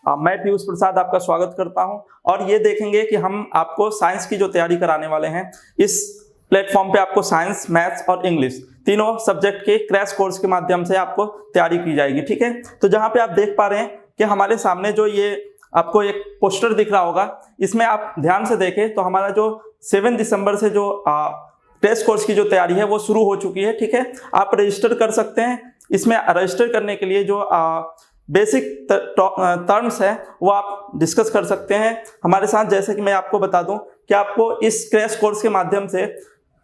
मैं पीयूष प्रसाद आपका स्वागत करता हूं और ये देखेंगे कि हम आपको साइंस की जो तैयारी कराने वाले हैं, इस प्लेटफॉर्म पे आपको साइंस, मैथ्स और इंग्लिश तीनों सब्जेक्ट के क्रैश कोर्स के माध्यम से आपको तैयारी की जाएगी। ठीक है, तो जहां पे आप देख पा रहे हैं कि हमारे सामने जो ये आपको एक पोस्टर दिख रहा होगा, इसमें आप ध्यान से देखें तो हमारा जो 7 दिसंबर से जो क्रैश कोर्स की जो तैयारी है वो शुरू हो चुकी है। ठीक है, आप रजिस्टर कर सकते हैं। इसमें रजिस्टर करने के लिए जो बेसिक टर्म्स है वो आप डिस्कस कर सकते हैं हमारे साथ। जैसे कि मैं आपको बता दूं कि आपको इस क्रैश कोर्स के माध्यम से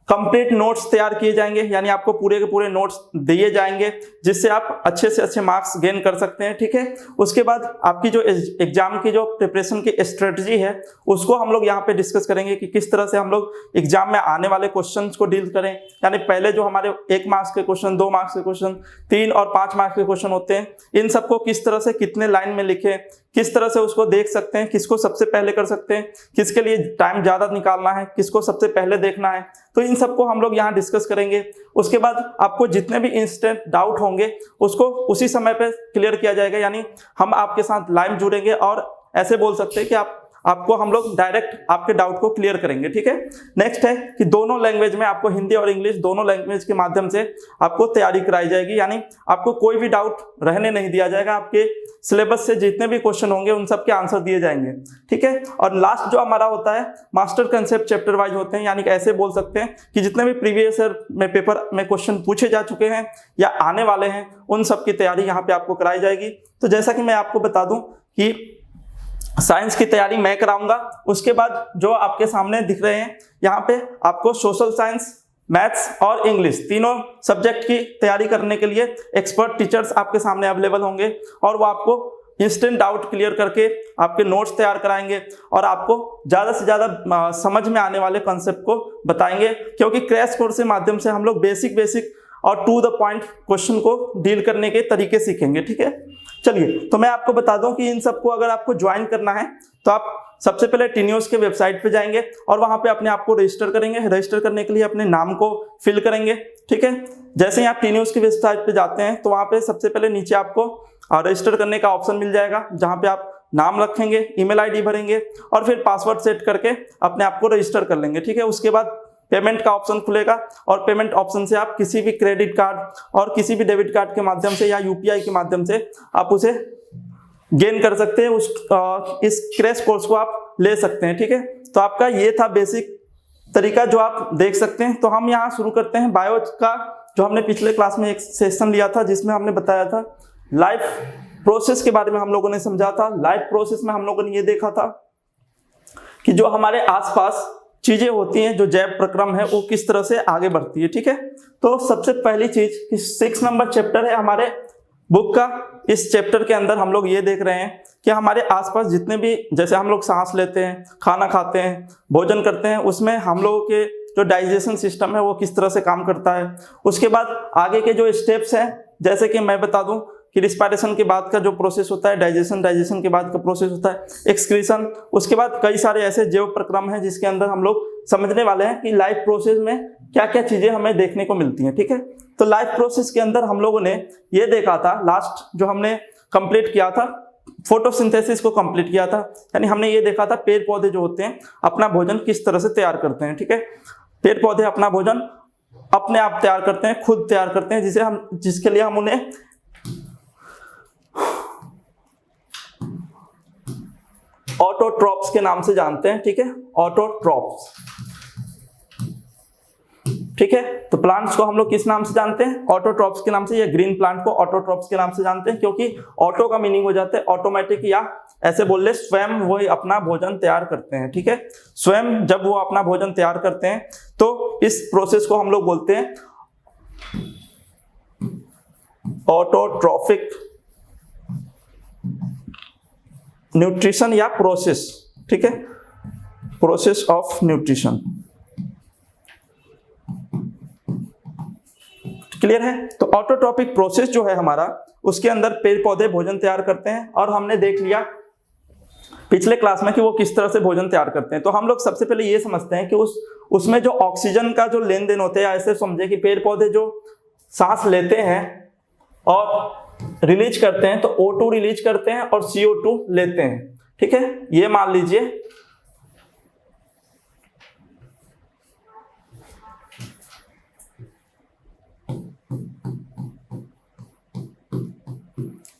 कंप्लीट नोट्स तैयार किए जाएंगे, यानी आपको पूरे के पूरे नोट्स दिए जाएंगे जिससे आप अच्छे से अच्छे मार्क्स गेन कर सकते हैं। ठीक है, उसके बाद आपकी जो एग्जाम की जो प्रिपरेशन की स्ट्रेटजी है उसको हम लोग यहाँ पे डिस्कस करेंगे कि किस तरह से हम लोग एग्जाम में आने वाले क्वेश्चंस को डील करें। यानी पहले जो हमारे 1 मार्क्स के क्वेश्चन, 2 मार्क्स के क्वेश्चन, 3 और 5 मार्क्स के क्वेश्चन होते हैं, इन सबको किस तरह से कितने लाइन में लिखें, किस तरह से उसको देख सकते हैं, किसको सबसे पहले कर सकते हैं, किसके लिए टाइम ज्यादा निकालना है, किसको सबसे पहले देखना है, तो इन सबको हम लोग यहाँ डिस्कस करेंगे। उसके बाद आपको जितने भी इंस्टेंट डाउट होंगे उसको उसी समय पे क्लियर किया जाएगा, यानी हम आपके साथ लाइव जुड़ेंगे और ऐसे बोल सकते हैं कि आपको हम लोग डायरेक्ट आपके डाउट को क्लियर करेंगे। ठीक है, नेक्स्ट है कि दोनों लैंग्वेज में आपको हिंदी और इंग्लिश दोनों लैंग्वेज के माध्यम से आपको तैयारी कराई जाएगी, यानी आपको कोई भी डाउट रहने नहीं दिया जाएगा। आपके सिलेबस से जितने भी क्वेश्चन होंगे उन सब के आंसर दिए जाएंगे। ठीक है, और लास्ट जो हमारा होता है मास्टर कंसेप्ट चैप्टर वाइज होते हैं, यानी कि ऐसे बोल सकते हैं कि जितने भी प्रीवियस ईयर में पेपर में क्वेश्चन पूछे जा चुके हैं या आने वाले हैं उन सब की तैयारी यहाँ पे आपको कराई जाएगी। तो जैसा कि मैं आपको बता दूं कि साइंस की तैयारी मैं कराऊंगा, उसके बाद जो आपके सामने दिख रहे हैं यहाँ पे आपको सोशल साइंस, मैथ्स और इंग्लिश तीनों सब्जेक्ट की तैयारी करने के लिए एक्सपर्ट टीचर्स आपके सामने अवेलेबल होंगे और वो आपको इंस्टेंट डाउट क्लियर करके आपके नोट्स तैयार कराएंगे और आपको ज़्यादा से ज़्यादा समझ में आने वाले कॉन्सेप्ट को बताएंगे, क्योंकि क्रैश कोर्स के माध्यम से हम लोग बेसिक और टू द पॉइंट क्वेश्चन को डील करने के तरीके सीखेंगे। ठीक है, चलिए तो मैं आपको बता दूं कि इन सबको अगर आपको ज्वाइन करना है तो आप सबसे पहले टीन्यूज के वेबसाइट पे जाएंगे और वहां पे अपने आप को रजिस्टर करेंगे। रजिस्टर करने के लिए अपने नाम को फिल करेंगे। ठीक है, जैसे ही आप टीन्यूज की वेबसाइट पे जाते हैं तो वहां पे सबसे पहले नीचे आपको रजिस्टर करने का ऑप्शन मिल जाएगा, जहां पे आप नाम रखेंगे, ईमेल आईडी भरेंगे और फिर पासवर्ड सेट करके अपने आप को रजिस्टर कर लेंगे। ठीक है, उसके बाद पेमेंट का ऑप्शन खुलेगा और पेमेंट ऑप्शन से आप किसी भी क्रेडिट कार्ड और किसी भी डेबिट कार्ड के माध्यम से या यूपीआई के माध्यम से आप उसे गेन कर सकते हैं, इस क्रैश कोर्स को आप ले सकते हैं। ठीक है, तो आपका ये था बेसिक तरीका जो आप देख सकते हैं। तो हम यहाँ शुरू करते हैं बायो का, जो हमने पिछले क्लास में एक सेशन लिया था जिसमें हमने बताया था लाइफ प्रोसेस के बारे में हम लोगों ने समझा था। लाइफ प्रोसेस में हम लोगों ने ये देखा था कि जो हमारे आसपास चीजें होती हैं, जो जैव प्रक्रम है वो किस तरह से आगे बढ़ती है। ठीक है, तो सबसे पहली चीज 6 नंबर चैप्टर है हमारे बुक का। इस चैप्टर के अंदर हम लोग ये देख रहे हैं कि हमारे आसपास जितने भी, जैसे हम लोग सांस लेते हैं, खाना खाते हैं, भोजन करते हैं, उसमें हम लोगों के जो डाइजेशन सिस्टम है वो किस तरह से काम करता है। उसके बाद आगे के जो स्टेप्स हैं, जैसे कि मैं बता दूं कि रिस्पायरेशन के बाद का जो प्रोसेस होता है डाइजेशन के बाद का प्रोसेस होता है एक्सक्रीशन। उसके बाद कई सारे ऐसे जैव प्रक्रम हैं जिसके अंदर हम लोग समझने वाले हैं कि लाइफ प्रोसेस में क्या क्या चीजें हमें देखने को मिलती हैं। ठीक है, तो लाइफ प्रोसेस के अंदर हम लोगों ने ये देखा था, लास्ट जो हमने कंप्लीट किया था, फोटोसिंथेसिस को कंप्लीट किया था, यानी हमने ये देखा था पेड़ पौधे जो होते हैं अपना भोजन किस तरह से तैयार करते हैं। ठीक है, पेड़ पौधे अपना भोजन अपने आप तैयार करते हैं, खुद तैयार करते हैं, जिसके लिए हम उन्हें ऑटोट्रॉप्स के नाम से जानते हैं। ठीक है, ऑटोट्रॉप्स। ठीक है, तो प्लांट्स को हम लोग किस नाम से जानते हैं? ऑटोट्रॉप्स के नाम से। या ग्रीन प्लांट को ऑटोट्रॉप्स के नाम से जानते हैं, क्योंकि ऑटो का मीनिंग हो जाता है ऑटोमेटिक, या ऐसे बोल ले स्वयं वो अपना भोजन तैयार करते हैं। ठीक है, स्वयं जब वो अपना भोजन तैयार करते हैं तो इस प्रोसेस को हम लोग बोलते हैं ऑटोट्रॉफिक न्यूट्रिशन या प्रोसेस। ठीक है, प्रोसेस ऑफ न्यूट्रिशन। क्लियर है? तो ऑटोट्रॉपिक प्रोसेस जो है हमारा, उसके अंदर पेड़ पौधे भोजन तैयार करते हैं और हमने देख लिया पिछले क्लास में कि वो किस तरह से भोजन तैयार करते हैं। तो हम लोग सबसे पहले ये समझते हैं कि उसमें जो ऑक्सीजन का जो लेन देन होता है, ऐसे समझे कि पेड़ पौधे जो सांस लेते हैं और रिलीज करते हैं तो O2 रिलीज करते हैं और CO2 लेते हैं, ठीक है। ये मान लीजिए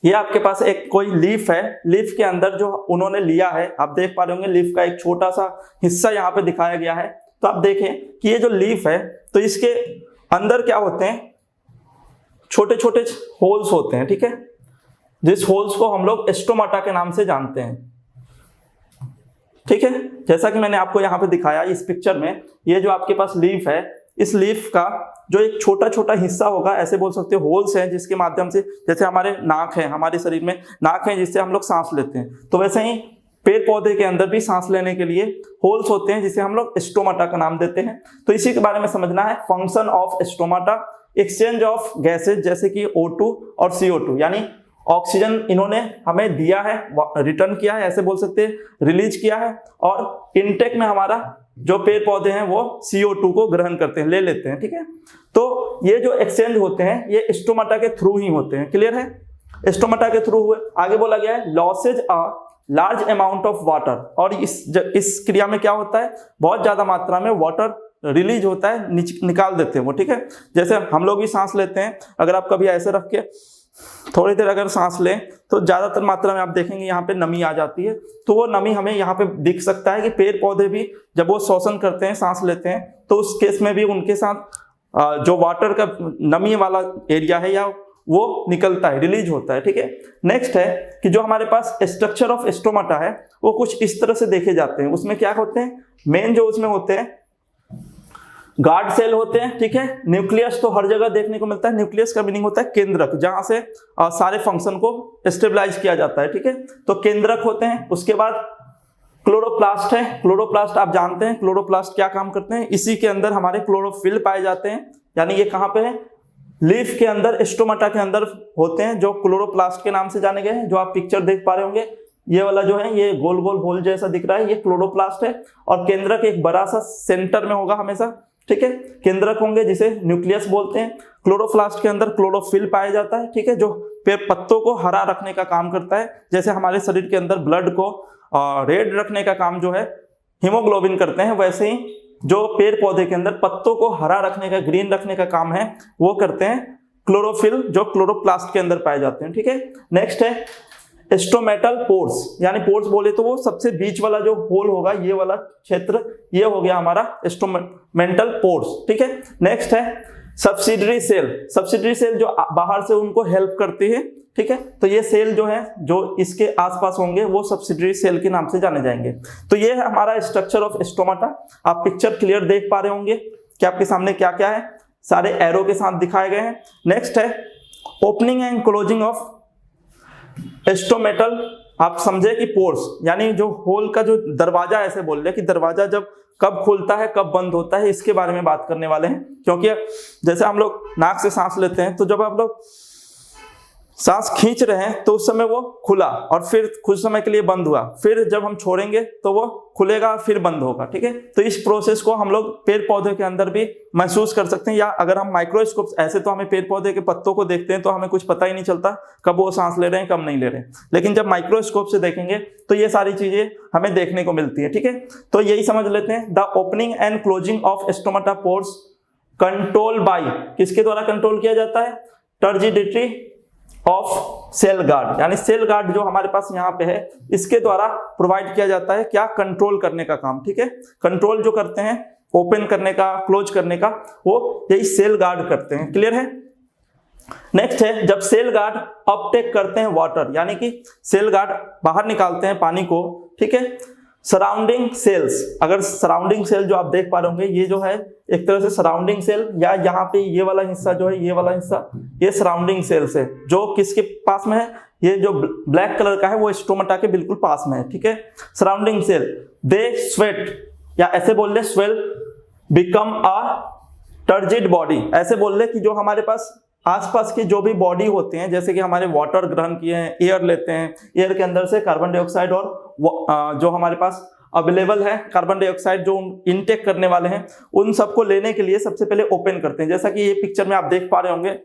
ये आपके पास एक कोई लीफ है, लीफ के अंदर जो उन्होंने लिया है, आप देख पा रहे होंगे लीफ का एक छोटा सा हिस्सा यहाँ पे दिखाया गया है। तो आप देखें कि ये जो लीफ है तो इसके अंदर क्या होते हैं, छोटे छोटे होल्स होते हैं, ठीक है। जिस होल्स को हम लोग स्टोमाटा के नाम से जानते हैं, ठीक है। जैसा कि मैंने आपको यहाँ पे दिखाया इस पिक्चर में, ये जो आपके पास लीफ है, इस लीफ का जो एक छोटा छोटा हिस्सा होगा, ऐसे बोल सकते हो होल्स हैं, जिसके माध्यम से, जैसे हमारे नाक है, हमारे शरीर में नाक है जिससे हम लोग सांस लेते हैं, तो वैसे ही पेड़ पौधे के अंदर भी सांस लेने के लिए होल्स होते हैं जिसे हम लोग स्टोमाटा का नाम देते हैं। तो इसी के बारे में समझना है। Function of stomata, exchange of gases जैसे कि O2 और CO2, यानी ऑक्सीजन इन्होंने हमें दिया है, रिटर्न किया है, ऐसे बोल सकते हैं, रिलीज किया है, और इनटेक में हमारा जो पेड़ पौधे हैं वो CO2 को ग्रहण करते हैं, ले लेते हैं, ठीक है। तो ये जो एक्सचेंज होते हैं ये स्टोमाटा के थ्रू ही होते हैं, क्लियर है। स्टोमाटा के थ्रू हुए। आगे बोला गया है losses a large amount of water, और इस क्रिया में क्या होता है, बहुत ज्यादा मात्रा में वाटर रिलीज होता है, निकाल देते हैं वो, ठीक है। जैसे हम लोग भी सांस लेते हैं, अगर आप कभी ऐसे रख के थोड़ी देर अगर सांस लें तो ज्यादातर मात्रा में आप देखेंगे यहाँ पे नमी आ जाती है, तो वो नमी हमें यहाँ पे दिख सकता है कि पेड़ पौधे भी जब वो श्वसन करते हैं, सांस लेते हैं, तो उस केस में भी उनके साथ जो वाटर का नमी वाला एरिया है या वो निकलता है, रिलीज होता है, ठीक है। नेक्स्ट है कि जो हमारे पास स्ट्रक्चर ऑफ स्टोमाटा है वो कुछ इस तरह से देखे जाते हैं। उसमें क्या होते हैं, मेन जो उसमें होते हैं गार्ड सेल होते हैं, ठीक है। न्यूक्लियस तो हर जगह देखने को मिलता है, न्यूक्लियस का मीनिंग होता है केंद्रक, जहां से सारे फंक्शन को स्टेबलाइज किया जाता है, ठीक है। तो केंद्रक होते हैं। उसके बाद क्लोरोप्लास्ट है। क्लोरोप्लास्ट आप जानते हैं क्लोरोप्लास्ट क्या काम करते हैं, इसी के अंदर हमारे क्लोरोफिल पाए जाते हैं, यानी ये कहाँ पे है, लीफ के अंदर, स्टोमाटा के अंदर होते हैं, जो क्लोरोप्लास्ट के नाम से जाने गए हैं। जो आप पिक्चर देख पा रहे होंगे, ये वाला जो है ये गोल गोल होल जैसा दिख रहा है, ये क्लोरोप्लास्ट है, और केंद्रक एक बड़ा सा सेंटर में होगा हमेशा, ठीक है। केंद्रक होंगे जिसे न्यूक्लियस बोलते हैं। क्लोरोप्लास्ट के अंदर क्लोरोफिल पाया जाता है, ठीक है, जो पेड़ पत्तों को हरा रखने का काम करता है। जैसे हमारे शरीर के अंदर ब्लड को रेड रखने का काम जो है हीमोग्लोबिन करते हैं, वैसे ही जो पेड़ पौधे के अंदर पत्तों को हरा रखने का, ग्रीन रखने का काम है, वो करते हैं क्लोरोफिल, जो क्लोरोप्लास्ट के अंदर पाए जाते हैं, ठीक है। नेक्स्ट है स्टोमेटल पोर्स, यानी पोर्स बोले तो वो सबसे बीच वाला जो होल होगा, ये वाला क्षेत्र, ये हो गया हमारा स्टोमेटल पोर्स, ठीक है। नेक्स्ट है सब्सिडरी सेल। सब्सिडरी सेल जो बाहर से उनको हेल्प करती है, ठीक है। तो ये सेल जो है जो इसके आसपास होंगे वो सब्सिडरी सेल के नाम से जाने जाएंगे। तो ये है हमारा स्ट्रक्चर ऑफ स्टोमाटा। आप पिक्चर क्लियर देख पा रहे होंगे कि आपके सामने क्या क्या है, सारे एरो के साथ दिखाए गए हैं। नेक्स्ट है opening and closing of stomatal. आप समझे कि पोर्स यानी जो होल का जो दरवाजा, ऐसे बोल रहे कि दरवाजा जब कब खुलता है कब बंद होता है, इसके बारे में बात करने वाले हैं। क्योंकि जैसे हम लोग नाक से सांस लेते हैं, तो जब आप लोग सांस खींच रहे हैं तो उस समय वो खुला और फिर कुछ समय के लिए बंद हुआ, फिर जब हम छोड़ेंगे तो वो खुलेगा फिर बंद होगा, ठीक है। तो इस प्रोसेस को हम लोग पेड़ पौधे के अंदर भी महसूस कर सकते हैं, या अगर हम माइक्रोस्कोप, ऐसे तो हमें पेड़ पौधे के पत्तों को देखते हैं तो हमें कुछ पता ही नहीं चलता कब वो सांस ले रहे हैं कब नहीं ले रहे हैं, लेकिन जब माइक्रोस्कोप से देखेंगे तो ये सारी चीजें हमें देखने को मिलती है, ठीक है। तो यही समझ लेते हैं, the opening and closing of stomata pores control by, किसके द्वारा कंट्रोल किया जाता है, टर्जिडिटी ऑफ सेल गार्ड, यानी सेल गार्ड जो हमारे पास यहाँ पे है इसके द्वारा प्रोवाइड किया जाता है, क्या, कंट्रोल करने का काम, ठीक है। कंट्रोल जो करते हैं ओपन करने का, क्लोज करने का, वो यही सेल गार्ड करते हैं, क्लियर है। नेक्स्ट है जब सेल गार्ड अपटेक करते हैं वाटर, यानी कि सेल गार्ड बाहर निकालते हैं पानी को, ठीक है। सराउंडिंग सेल्स, अगर सराउंडिंग सेल जो आप देख पा रहे होंगे, ये जो है एक तरह से सराउंडिंग सेल, या यहाँ पे ये वाला हिस्सा जो है, ये वाला हिस्सा, ये सराउंडिंग सेल्स है, जो किसके पास में है, ये जो ब्लैक कलर का है वो स्टोमाटा के बिल्कुल पास में है, ठीक है। सराउंडिंग सेल दे स्वेट, या ऐसे बोल ले swell become a turgid body, ऐसे बोल ले कि जो हमारे पास आसपास की जो भी बॉडी होते हैं, जैसे कि हमारे वाटर ग्रहण किए हैं, एयर लेते हैं, एयर के अंदर से कार्बन डाइऑक्साइड और जो हमारे पास अवेलेबल है कार्बन डाइऑक्साइड जो इनटेक करने वाले हैं, उन सबको लेने के लिए सबसे पहले ओपन करते हैं। जैसा कि ये पिक्चर में आप देख पा रहे होंगे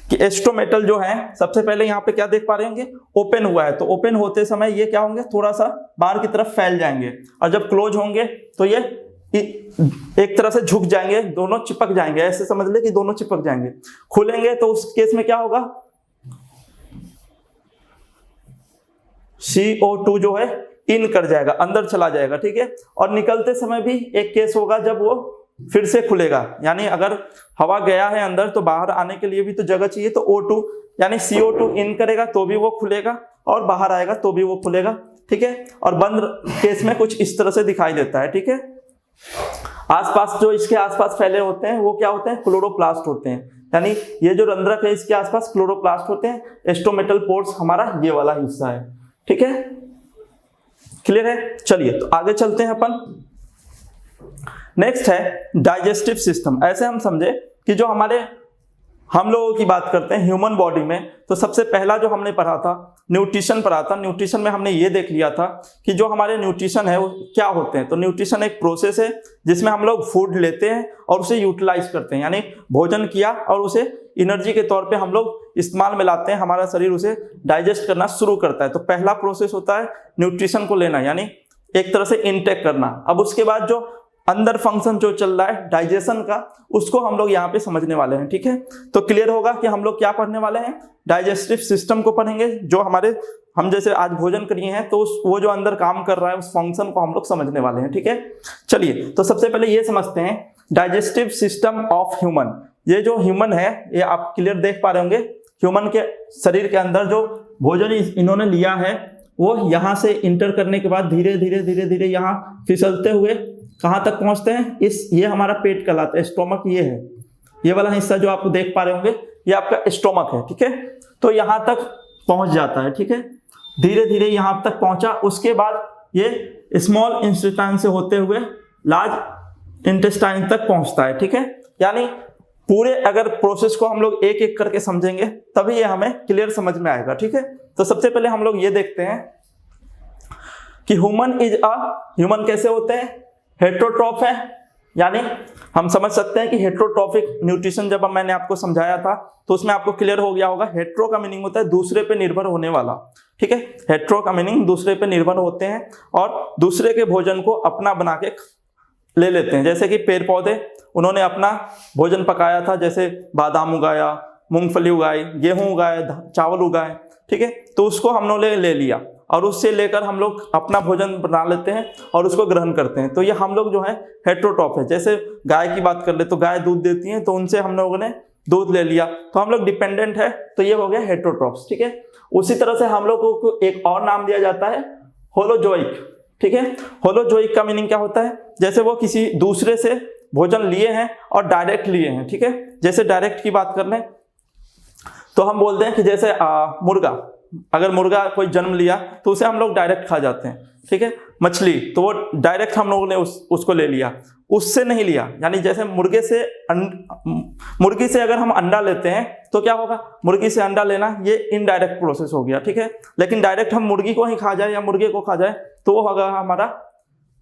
कि एस्ट्रोमेटल जो है सबसे पहले यहाँ पे क्या देख पा रहे होंगे, ओपन हुआ है, तो ओपन होते समय ये क्या होंगे, थोड़ा सा बाहर की तरफ फैल जाएंगे, और जब क्लोज होंगे तो ये एक तरह से झुक जाएंगे, दोनों चिपक जाएंगे, ऐसे समझ ले कि दोनों चिपक जाएंगे। खुलेंगे तो उस केस में क्या होगा, CO2 जो है इन कर जाएगा, अंदर चला जाएगा, ठीक है। और निकलते समय भी एक केस होगा जब वो फिर से खुलेगा, यानी अगर हवा गया है अंदर तो बाहर आने के लिए भी तो जगह चाहिए, तो O2 यानी CO2 इन करेगा तो भी वो खुलेगा, और बाहर आएगा तो भी वो खुलेगा, ठीक है। और बंद केस में कुछ इस तरह से दिखाई देता है, ठीक है। आसपास जो इसके आसपास फैले होते हैं वो क्या होते हैं, क्लोरोप्लास्ट होते हैं, यानी ये जो रंध्रक है इसके आसपास क्लोरोप्लास्ट होते हैं। एस्ट्रोमेटल पोर्स हमारा ये वाला हिस्सा है, ठीक है, क्लियर है। चलिए तो आगे चलते हैं अपन। नेक्स्ट है डाइजेस्टिव सिस्टम। ऐसे हम समझे कि जो हम लोगों की बात करते हैं ह्यूमन बॉडी में, तो सबसे पहला जो हमने पढ़ा था न्यूट्रिशन पढ़ा था। न्यूट्रिशन में हमने ये देख लिया था कि जो हमारे न्यूट्रिशन है वो क्या होते हैं। तो न्यूट्रिशन एक प्रोसेस है जिसमें हम लोग फूड लेते हैं और उसे यूटिलाइज करते हैं, यानी भोजन किया और उसे एनर्जी के तौर पे हम लोग इस्तेमाल में लाते हैं, हमारा शरीर उसे डाइजेस्ट करना शुरू करता है। तो पहला प्रोसेस होता है न्यूट्रिशन को लेना, यानी एक तरह से इनटेक करना। अब उसके बाद जो अंदर फंक्शन जो चल रहा है डाइजेशन का, उसको हम लोग यहाँ पे समझने वाले हैं, ठीक है। तो क्लियर होगा कि हम लोग क्या पढ़ने वाले हैं, डाइजेस्टिव सिस्टम को पढ़ेंगे। जो हम जैसे आज भोजन करिए हैं तो वो जो अंदर काम कर रहा है उस फंक्शन को हम लोग समझने वाले हैं, ठीक है। चलिए तो सबसे पहले ये समझते हैं डाइजेस्टिव सिस्टम ऑफ ह्यूमन। ये जो ह्यूमन है ये आप क्लियर देख पा रहे होंगे, ह्यूमन के शरीर के अंदर जो भोजन इन्होंने लिया है वो यहाँ से इंटर करने के बाद धीरे धीरे धीरे धीरे यहाँ फिसलते हुए कहाँ तक पहुँचते हैं, ये हमारा पेट कहलाता है, स्टोमक ये है, ये वाला हिस्सा जो आप देख पा रहे होंगे ये आपका स्टोमक है, ठीक है। तो यहाँ तक पहुँच जाता है, ठीक है, धीरे धीरे यहाँ तक पहुँचा। उसके बाद ये स्मॉल इंटेस्टाइन से होते हुए लार्ज इंटेस्टाइन तक पहुँचता है, ठीक है। यानी पूरे अगर प्रोसेस को हम लोग एक एक करके समझेंगे तभी ये हमें क्लियर समझ में आएगा, ठीक है। तो सबसे पहले हम लोग ये देखते हैं कि ह्यूमन कैसे होते हैं, हेट्रोट्रॉफ है, यानी हम समझ सकते हैं कि हेट्रोट्रॉफिक न्यूट्रिशन जब मैंने आपको समझाया था तो उसमें आपको क्लियर हो गया होगा। हेट्रो का मीनिंग होता है दूसरे पे निर्भर होने वाला, ठीक है। हेट्रो का मीनिंग दूसरे पे निर्भर होते हैं और दूसरे के भोजन को अपना बना के ले लेते हैं। जैसे कि पेड़ पौधे, उन्होंने अपना भोजन पकाया था, जैसे बादाम उगाया, मूंगफली उगाई, गेहूं उगाए, चावल उगाए, ठीक है। तो उसको हम लोग ले लिया और उससे लेकर हम लोग अपना भोजन बना लेते हैं और उसको ग्रहण करते हैं। तो ये हम लोग जो है हेट्रोट्रॉफ है। जैसे गाय की बात कर ले तो गाय दूध देती है, तो उनसे हम लोगों ने दूध ले लिया, तो हम लोग डिपेंडेंट है, तो ये हो गया हेट्रोट्रॉफ्स, ठीक है। उसी तरह से हम लोगों को एक और नाम दिया जाता है होलोजोइक, ठीक है। होलोजोइक का मीनिंग क्या होता है, जैसे वो किसी दूसरे से भोजन लिए हैं और डायरेक्ट लिए हैं, ठीक है। जैसे डायरेक्ट की बात कर लें तो हम बोलते हैं कि जैसे मुर्गा, अगर मुर्गा कोई जन्म लिया तो उसे हम लोग डायरेक्ट खा जाते हैं, ठीक है। मछली तो वो डायरेक्ट हम लोगों ने उसको ले लिया, उससे नहीं लिया। यानी जैसे मुर्गी से अगर हम अंडा लेते हैं तो क्या होगा, मुर्गी से अंडा लेना ये इनडायरेक्ट प्रोसेस हो गया, ठीक है। लेकिन डायरेक्ट हम मुर्गी को ही खा जाए या मुर्गे को खा जाए तो वो होगा हमारा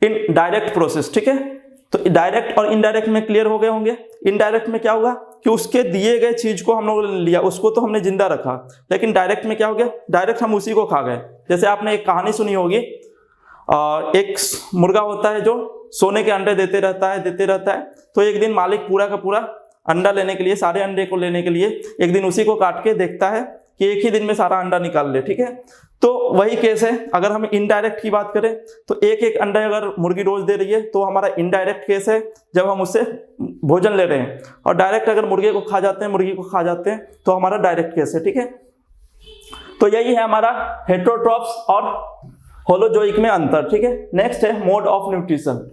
इनडायरेक्ट प्रोसेस, ठीक है। तो डायरेक्ट और इनडायरेक्ट में क्लियर हो गए होंगे। इनडायरेक्ट में क्या होगा कि उसके दिए गए चीज को हम लोग लिया, उसको तो हमने जिंदा रखा, लेकिन डायरेक्ट में क्या हो गया, डायरेक्ट हम उसी को खा गए। जैसे आपने एक कहानी सुनी होगी, एक मुर्गा होता है जो सोने के अंडे देते रहता है। तो एक दिन मालिक पूरा का पूरा अंडा लेने के लिए, सारे अंडे को लेने के लिए एक दिन उसी को काट के देखता है कि एक ही दिन में सारा अंडा निकाल ले, ठीक है। तो वही केस है, अगर हम इनडायरेक्ट की बात करें तो एक एक अंडा अगर मुर्गी रोज दे रही है तो हमारा इनडायरेक्ट केस है जब हम उससे भोजन ले रहे हैं। और डायरेक्ट अगर मुर्गी को खा जाते हैं तो हमारा डायरेक्ट केस है, ठीक है। तो यही है हमारा हेट्रोट्रॉफ्स और होलोजोइक में अंतर, ठीक है। नेक्स्ट है mode of nutrition.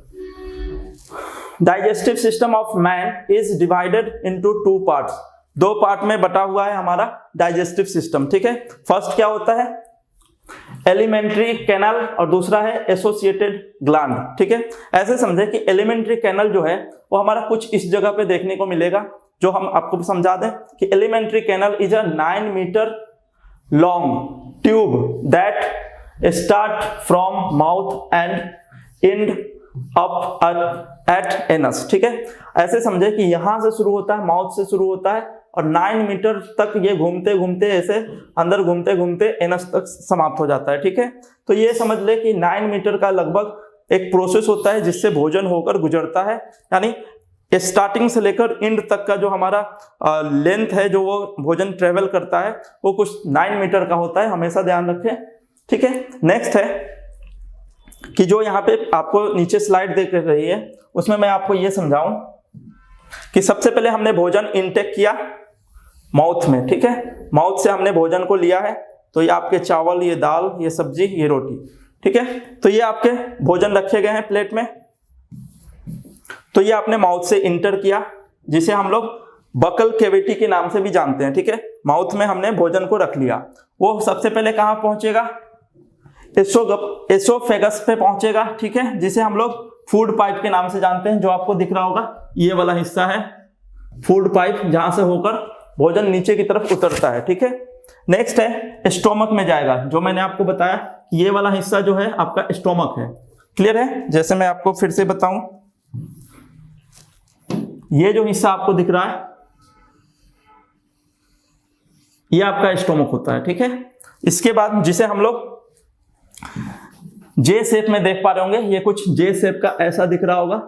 Digestive system of man is divided into 2 parts. 2 part में बटा हुआ है हमारा डाइजेस्टिव सिस्टम, ठीक है। फर्स्ट क्या होता है, एलिमेंट्री कैनल, और दूसरा है एसोसिएटेड ग्लैंड, ठीक है। ऐसे समझे कि एलिमेंट्री कैनल जो है वो हमारा कुछ इस जगह पे देखने को मिलेगा, जो हम आपको समझा दें कि elementary canal is a 9 metre long tube that start from mouth and end up at anus, ठीक है। ऐसे समझे कि यहां से शुरू होता है, माउथ से शुरू होता है और 9 मीटर तक ये घूमते घूमते ऐसे अंदर घूमते घूमते एनस तक समाप्त हो जाता है। ठीक है, तो ये समझ ले कि 9 मीटर का लगभग एक प्रोसेस होता है जिससे भोजन होकर गुजरता है, यानी स्टार्टिंग से लेकर एंड तक का जो हमारा लेंथ है जो वो भोजन ट्रेवल करता है वो कुछ 9 मीटर का होता है, हमेशा ध्यान रखें। ठीक है, नेक्स्ट है कि जो यहाँ पे आपको नीचे स्लाइड देख रही है उसमें मैं आपको ये समझाऊं कि सबसे पहले हमने भोजन इनटेक किया माउथ में। ठीक है, माउथ से हमने भोजन को लिया है, तो ये आपके चावल, ये दाल, ये सब्जी, ये रोटी। ठीक है, तो ये आपके भोजन रखे गए हैं प्लेट में, तो ये आपने माउथ से इंटर किया, जिसे हम लोग बकल कैविटी के नाम से भी जानते हैं। ठीक है, माउथ में हमने भोजन को रख लिया, वो सबसे पहले कहाँ पहुंचेगा, एसोफेगस पे पहुंचेगा। ठीक है, जिसे हम लोग फूड पाइप के नाम से जानते हैं, जो आपको दिख रहा होगा ये वाला हिस्सा है फूड पाइप, जहां से होकर भोजन नीचे की तरफ उतरता है। ठीक है, नेक्स्ट है स्टोमक में जाएगा, जो मैंने आपको बताया ये वाला हिस्सा जो है आपका स्टोमक है। क्लियर है, जैसे मैं आपको फिर से बताऊं, ये जो हिस्सा आपको दिख रहा है ये आपका स्टोमक होता है। ठीक है, इसके बाद जिसे हम लोग जे शेप में देख पा रहे होंगे, ये कुछ जे शेप का ऐसा दिख रहा होगा।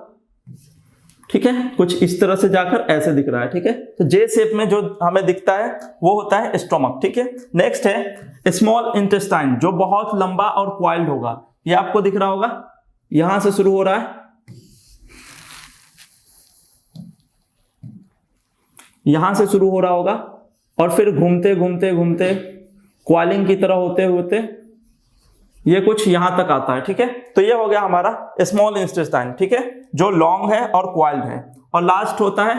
ठीक है, कुछ इस तरह से जाकर ऐसे दिख रहा है। ठीक है, तो जे शेप में जो हमें दिखता है वो होता है स्टोमक। ठीक है, नेक्स्ट है स्मॉल इंटेस्टाइन, जो बहुत लंबा और क्वाइल्ड होगा, ये आपको दिख रहा होगा, यहां से शुरू हो रहा है, यहां से शुरू हो रहा होगा और फिर घूमते घूमते घूमते क्वाइलिंग की तरह होते होते ये कुछ यहां तक आता है। ठीक है, तो ये हो गया हमारा स्मॉल इंटेस्टाइन। ठीक है, जो लॉन्ग है और क्वाइल्ड है। और लास्ट होता है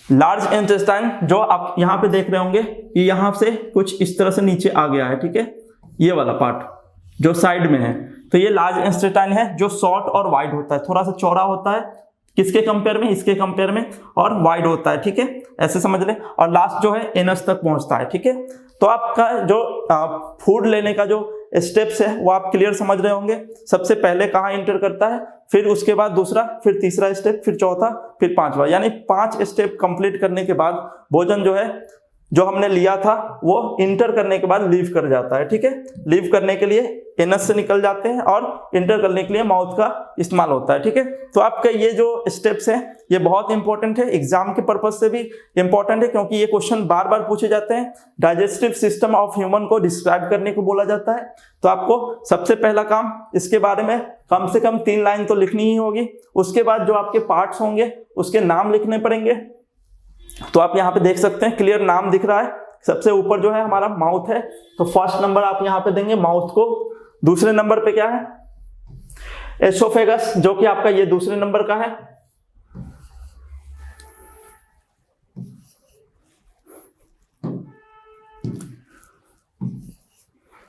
लार्ज इंटेस्टाइन, जो आप यहां पे देख रहे होंगे कि यहां से कुछ इस तरह से नीचे आ गया है। ठीक है, ये वाला पार्ट जो साइड में है, तो ये लार्ज इंटेस्टाइन है, जो शॉर्ट और वाइड होता है, थोड़ा सा चौड़ा होता है, किसके कंपेयर में, इसके कंपेयर में, और वाइड होता है। ठीक है, ऐसे समझ ले। और लास्ट जो है एनस तक पहुंचता है। ठीक है, तो आपका जो फूड लेने का जो स्टेप्स है वो आप क्लियर समझ रहे होंगे। सबसे पहले कहाँ इंटर करता है, फिर उसके बाद दूसरा, फिर तीसरा स्टेप, फिर चौथा, फिर पांचवा, यानी 5 स्टेप कंप्लीट करने के बाद भोजन जो है जो हमने लिया था वो इंटर करने के बाद लीव कर जाता है। ठीक है, लीव करने के लिए एनस से निकल जाते हैं और इंटर करने के लिए माउथ का इस्तेमाल होता है। ठीक है, तो आपका ये जो स्टेप्स हैं ये बहुत इंपॉर्टेंट है, एग्जाम के पर्पज से भी इंपॉर्टेंट है, क्योंकि ये क्वेश्चन बार बार पूछे जाते हैं। डाइजेस्टिव सिस्टम ऑफ ह्यूमन को डिस्क्राइब करने को बोला जाता है, तो आपको सबसे पहला काम इसके बारे में कम से कम 3 लाइन तो लिखनी ही होगी। उसके बाद जो आपके पार्ट्स होंगे उसके नाम लिखने पड़ेंगे। तो आप यहाँ पे देख सकते हैं क्लियर नाम दिख रहा है, सबसे ऊपर जो है हमारा माउथ है, तो फर्स्ट नंबर आप यहाँ पे देंगे माउथ को। दूसरे नंबर पे क्या है, एसोफेगस, जो कि आपका ये दूसरे नंबर का है।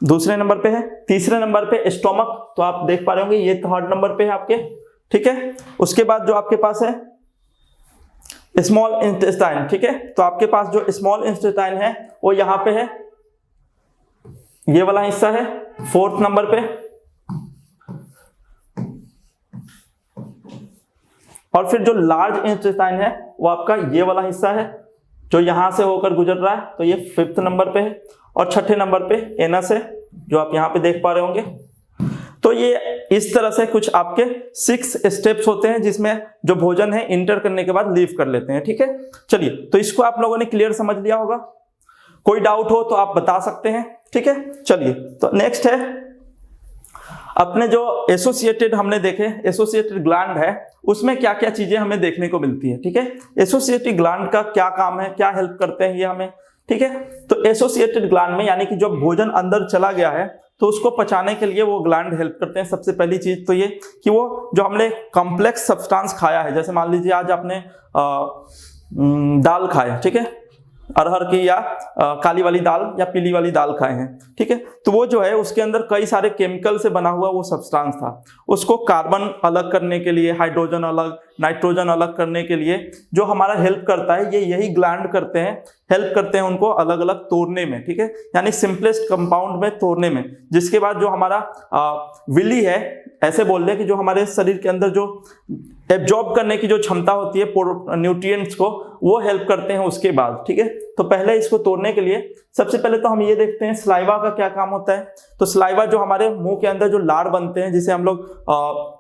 दूसरे नंबर पे है। तीसरे नंबर पे स्टोमक, तो आप देख पा रहे होंगे ये 3rd नंबर पे है आपके। ठीक है, उसके बाद जो आपके पास है स्मॉल इंटेस्टाइन। ठीक है, तो आपके पास जो स्मॉल इंटेस्टाइन है वो यहां पे है, ये वाला हिस्सा है 4th नंबर पे। और फिर जो लार्ज इंटेस्टाइन है वो आपका ये वाला हिस्सा है जो यहां से होकर गुजर रहा है, तो ये 5th नंबर पे है। और 6ठे नंबर पे एनस है, जो आप यहां पे देख पा रहे होंगे। तो ये इस तरह से कुछ आपके 6 स्टेप्स होते हैं जिसमें जो भोजन है इंटर करने के बाद लीव कर लेते हैं। ठीक है, चलिए, तो इसको आप लोगों ने क्लियर समझ लिया होगा। कोई डाउट हो तो आप बता सकते हैं। ठीक है, चलिए, तो नेक्स्ट है अपने जो एसोसिएटेड हमने देखे, एसोसिएटेड ग्लैंड है, उसमें क्या क्या चीजें हमें देखने को मिलती है। ठीक है, एसोसिएटेड ग्लैंड का क्या काम है, क्या हेल्प करते हैं ये हमें। ठीक है, तो एसोसिएटेड ग्लैंड में यानी कि जब भोजन अंदर चला गया है तो उसको पचाने के लिए वो ग्लैंड हेल्प करते हैं। सबसे पहली चीज तो ये कि वो जो हमने कॉम्प्लेक्स सब्सटेंस खाया है, जैसे मान लीजिए आज आपने दाल खाया, ठीक है, अरहर की या काली वाली दाल या पीली वाली दाल खाए हैं। ठीक है, तो वो जो है उसके अंदर कई सारे केमिकल से बना हुआ वो सब्सटेंस था, उसको कार्बन अलग करने के लिए, हाइड्रोजन अलग, नाइट्रोजन अलग करने के लिए जो हमारा हेल्प करता है, ये यही ग्लैंड करते हैं, हेल्प करते हैं उनको अलग अलग तोड़ने में। ठीक है, यानी सिंपलेस्ट कंपाउंड में तोड़ने में। जिसके बाद जो हमारा विली है, ऐसे बोल रहे कि जो हमारे शरीर के अंदर जो एब्जॉर्ब करने की जो क्षमता होती है न्यूट्रिएंट्स को, वो हेल्प करते हैं उसके बाद, ठीक है। तो पहले इसको तोड़ने के लिए सबसे पहले तो हम ये देखते हैं सलाइवा का क्या काम होता है। तो सलाइवा जो हमारे मुंह के अंदर जो लार बनते हैं, जिसे हम लोग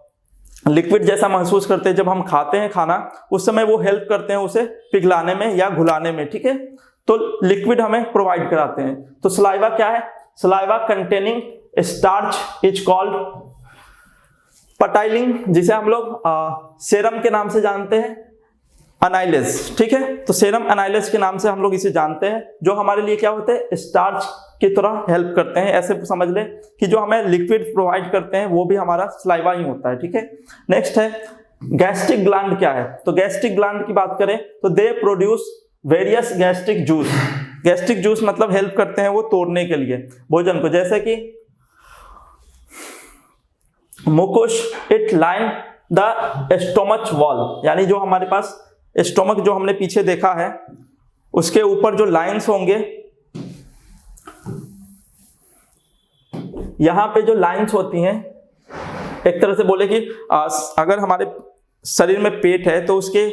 लिक्विड जैसा महसूस करते हैं जब हम खाते हैं खाना, उस समय वो हेल्प करते हैं उसे पिघलाने में या घुलाने में, ठीक है। तो लिक्विड हमें प्रोवाइड कराते हैं। तो सलाइवा क्या है? Saliva containing starch is called ptyalin, जिसे हम लोग सेरम के नाम से जानते हैं, अनाइलेज, ठीक है। तो सेरम अनाइलेज के नाम से हम लोग इसे जानते हैं, जो हमारे लिए क्या होते हैं, स्टार्च की तरह हेल्प करते हैं। ऐसे समझ ले कि जो हमें लिक्विड प्रोवाइड करते हैं वो भी हमारा सलाइवा ही होता है, ठीक है। नेक्स्ट है गैस्ट्रिक ग्लैंड क्या है? तो गैस्ट्रिक ग्लैंड की बात करें तो they produce various gastric juice. Gastric juice मतलब हेल्प करते हैं वो तोड़ने के लिए भोजन को, जैसे कि mucus it line the stomach wall, यानी जो हमारे पास स्टोमक जो हमने पीछे देखा है उसके ऊपर जो लाइंस होंगे, यहां पे जो लाइंस होती हैं, एक तरह से बोले कि अगर हमारे शरीर में पेट है तो उसके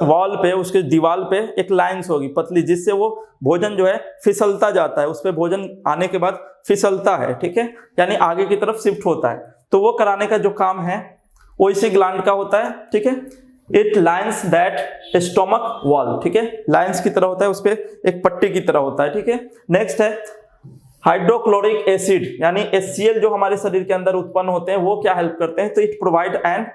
वॉल पे, उसके दीवार पे एक लाइंस होगी पतली, जिससे वो भोजन जो है फिसलता जाता है, उस पे भोजन आने के बाद फिसलता है, ठीक है, यानी आगे की तरफ शिफ्ट होता है। तो वो कराने का जो काम है वो इसी ग्लैंड का होता है, ठीक है। It lines that stomach wall, ठीक है, लाइन्स की तरह होता है, उस पर एक पट्टी की तरह होता है, ठीक है। नेक्स्ट है हाइड्रोक्लोरिक एसिड, यानी HCl जो हमारे शरीर के अंदर उत्पन्न होते हैं वो क्या हेल्प करते हैं? तो it provide an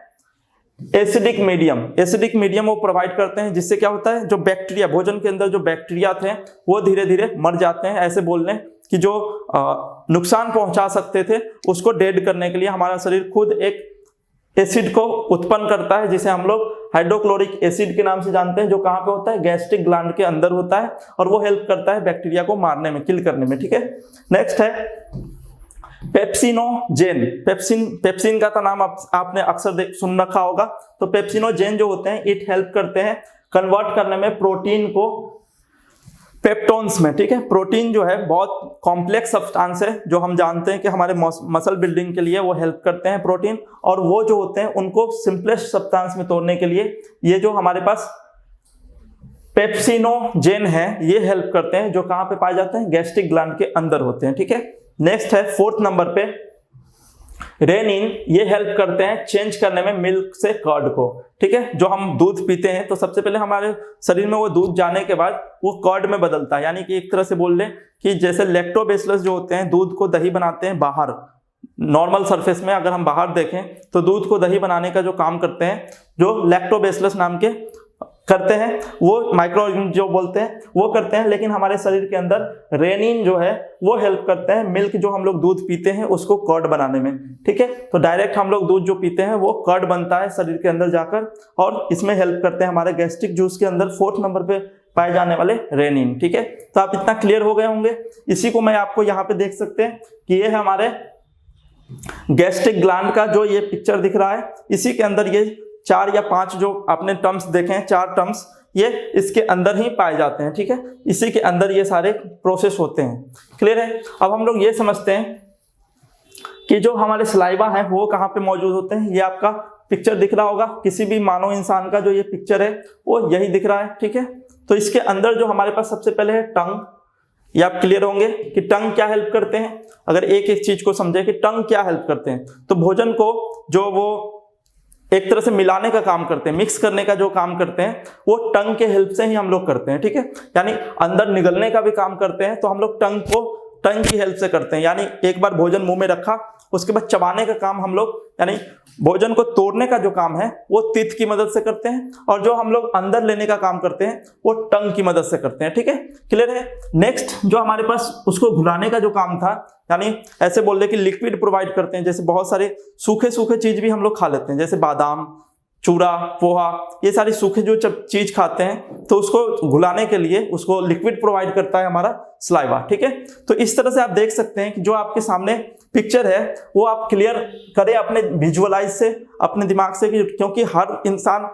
acidic medium, acidic medium वो प्रोवाइड करते हैं, जिससे क्या होता है, जो बैक्टीरिया, भोजन के अंदर जो बैक्टीरिया थे वो धीरे धीरे मर जाते हैं। ऐसे बोल लें कि जो नुकसान पहुंचा सकते थे उसको डेड करने के लिए हमारा शरीर खुद एक एसिड को उत्पन्न करता है, जिसे हम लोग हाइड्रोक्लोरिक एसिड के नाम से जानते हैं, जो कहाँ पे होता है, गैस्ट्रिक ग्लैंड के अंदर होता है, और वो हेल्प करता है बैक्टीरिया को मारने में, किल करने में, ठीक है। नेक्स्ट है पेप्सिनोजेन। पेप्सिन का तो नाम आपने अक्सर सुन रखा होगा। तो पेप्सिनोजेन जो होते हैं इट हेल्प करते हैं कन्वर्ट करने में प्रोटीन को पेप्टोन्स में, ठीक है। प्रोटीन जो है बहुत कॉम्प्लेक्स सब्सटेंस है, जो हम जानते हैं कि हमारे मसल बिल्डिंग के लिए वो हेल्प करते हैं प्रोटीन, और वो जो होते हैं उनको सिंपलेस्ट सब्सटेंस में तोड़ने के लिए ये जो हमारे पास पेप्सिनोजेन है ये हेल्प करते हैं, जो कहाँ पे पाए जाते हैं, गैस्ट्रिक ग्लैंड के अंदर होते हैं, ठीक है। नेक्स्ट है 4th नंबर पे रेनिन, ये हेल्प करते हैं चेंज करने में मिल्क से कर्ड को, ठीक है। जो हम दूध पीते हैं तो सबसे पहले हमारे शरीर में वो दूध जाने के बाद वो कर्ड में बदलता है, यानी कि एक तरह से बोल लें कि जैसे लैक्टोबैसिलस जो होते हैं दूध को दही बनाते हैं बाहर, नॉर्मल सरफेस में अगर हम बाहर देखें तो दूध को दही बनाने का जो काम करते हैं जो लैक्टोबैसिलस नाम के करते हैं, वो माइक्रो ऑर्गेनिज्म जो बोलते हैं वो करते हैं, लेकिन हमारे शरीर के अंदर रेनिन जो है वो हेल्प करते हैं मिल्क जो हम लोग दूध पीते हैं उसको कर्ड बनाने में, ठीक है। तो डायरेक्ट हम लोग दूध जो पीते हैं वो कर्ड बनता है शरीर के अंदर जाकर, और इसमें हेल्प करते हैं हमारे गैस्ट्रिक जूस के अंदर 4th नंबर पे पाए जाने वाले रेनिन, ठीक है। तो आप इतना क्लियर हो गए होंगे। इसी को मैं आपको यहाँ पे देख सकते हैं कि ये है हमारे गैस्ट्रिक ग्लैंड का जो ये पिक्चर दिख रहा है, इसी के अंदर ये 4 या 5 जो आपने टर्म्स देखे हैं, 4 टर्म्स ये इसके अंदर ही पाए जाते हैं, ठीक है। इसी के अंदर ये सारे प्रोसेस होते हैं, क्लियर है। अब हम लोग ये समझते हैं कि जो हमारे सलाइवा है वो कहाँ पे मौजूद होते हैं। ये आपका पिक्चर दिख रहा होगा, किसी भी मानव इंसान का जो ये पिक्चर है वो यही दिख रहा है, ठीक है। तो इसके अंदर जो हमारे पास सबसे पहले है टंग, ये आप क्लियर होंगे कि टंग क्या हेल्प करते हैं। अगर एक एक चीज को समझे कि टंग क्या हेल्प करते हैं, तो भोजन को जो वो एक तरह से मिलाने का काम करते हैं, मिक्स करने का जो काम करते हैं वो टंग के हेल्प से ही हम लोग करते हैं, ठीक है। यानी अंदर निगलने का भी काम करते हैं तो हम लोग टंग की हेल्प से करते हैं, यानी एक बार भोजन मुंह में रखा उसके बाद चबाने का काम हम लोग, यानी भोजन को तोड़ने का जो काम है वो तीत की मदद से करते हैं, और जो हम लोग अंदर लेने का काम करते हैं वो टंग की मदद से करते हैं, ठीक है, क्लियर है। नेक्स्ट जो हमारे पास उसको घुलाने का जो काम था, यानी ऐसे बोल रहे कि लिक्विड प्रोवाइड करते हैं, जैसे बहुत सारे सूखे सूखे चीज भी हम लोग खा लेते हैं, जैसे बादाम, चूड़ा, पोहा, ये सारी सूखे जो चीज खाते हैं तो उसको घुलाने के लिए उसको लिक्विड प्रोवाइड करता है हमारा सलाइवा, ठीक है। तो इस तरह से आप देख सकते हैं कि जो आपके सामने पिक्चर है वो आप क्लियर करें अपने विजुअलाइज से, अपने दिमाग से, क्योंकि हर इंसान,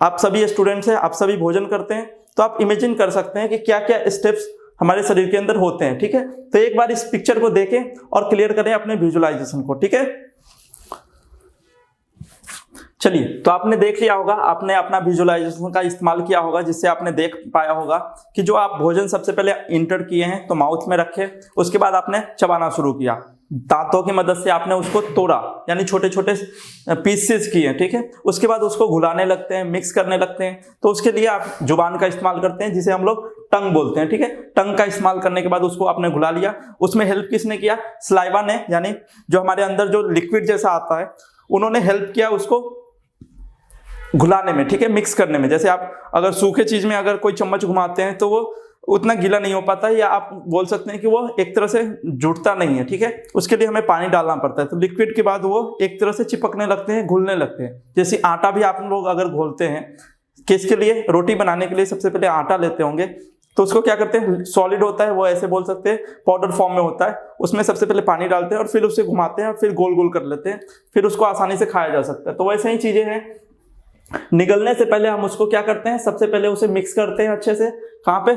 आप सभी स्टूडेंट्स हैं, आप सभी भोजन करते हैं, तो आप इमेजिन कर सकते हैं कि क्या क्या स्टेप्स हमारे शरीर के अंदर होते हैं, ठीक है। तो एक बार इस पिक्चर को देखें और क्लियर करें अपने विजुअलाइजेशन को, ठीक है। चलिए, तो आपने देख लिया होगा, आपने अपना विजुअलाइजेशन का इस्तेमाल किया होगा, जिससे आपने देख पाया होगा कि जो आप भोजन सबसे पहले इंटर किए हैं तो माउथ में रखे, उसके बाद आपने चबाना शुरू किया, दांतों की मदद से आपने उसको तोड़ा, यानी छोटे छोटे पीसेस किए, ठीक है। उसके बाद उसको घुलाने लगते हैं, मिक्स करने लगते हैं, तो उसके लिए आप जुबान का इस्तेमाल करते हैं, जिसे हम लोग टंग बोलते हैं, ठीक है। टंग का इस्तेमाल करने के बाद उसको आपने घुला लिया। उसमें हेल्प किसने किया? सलाइवा ने, यानी जो हमारे अंदर जो लिक्विड जैसा आता है, उन्होंने हेल्प किया उसको घुलाने में, ठीक है, मिक्स करने में। जैसे आप अगर सूखे चीज में अगर कोई चम्मच घुमाते हैं तो वो उतना गीला नहीं हो पाता, या आप बोल सकते हैं कि वो एक तरह से जुड़ता नहीं है, ठीक है। उसके लिए हमें पानी डालना पड़ता है, तो लिक्विड के बाद वो एक तरह से चिपकने लगते हैं, घुलने लगते हैं। जैसे आटा भी आप लोग अगर घोलते हैं, किसके लिए? रोटी बनाने के लिए सबसे पहले आटा लेते होंगे, तो उसको क्या करते हैं, सॉलिड होता है वो, ऐसे बोल सकते हैं पाउडर फॉर्म में होता है, उसमें सबसे पहले पानी डालते हैं और फिर उसे घुमाते हैं और फिर गोल गोल कर लेते हैं, फिर उसको आसानी से खाया जा सकता है। तो वैसे ही चीजें हैं, निगलने से पहले हम उसको क्या करते हैं, सबसे पहले उसे मिक्स करते हैं अच्छे से। कहाँ पे?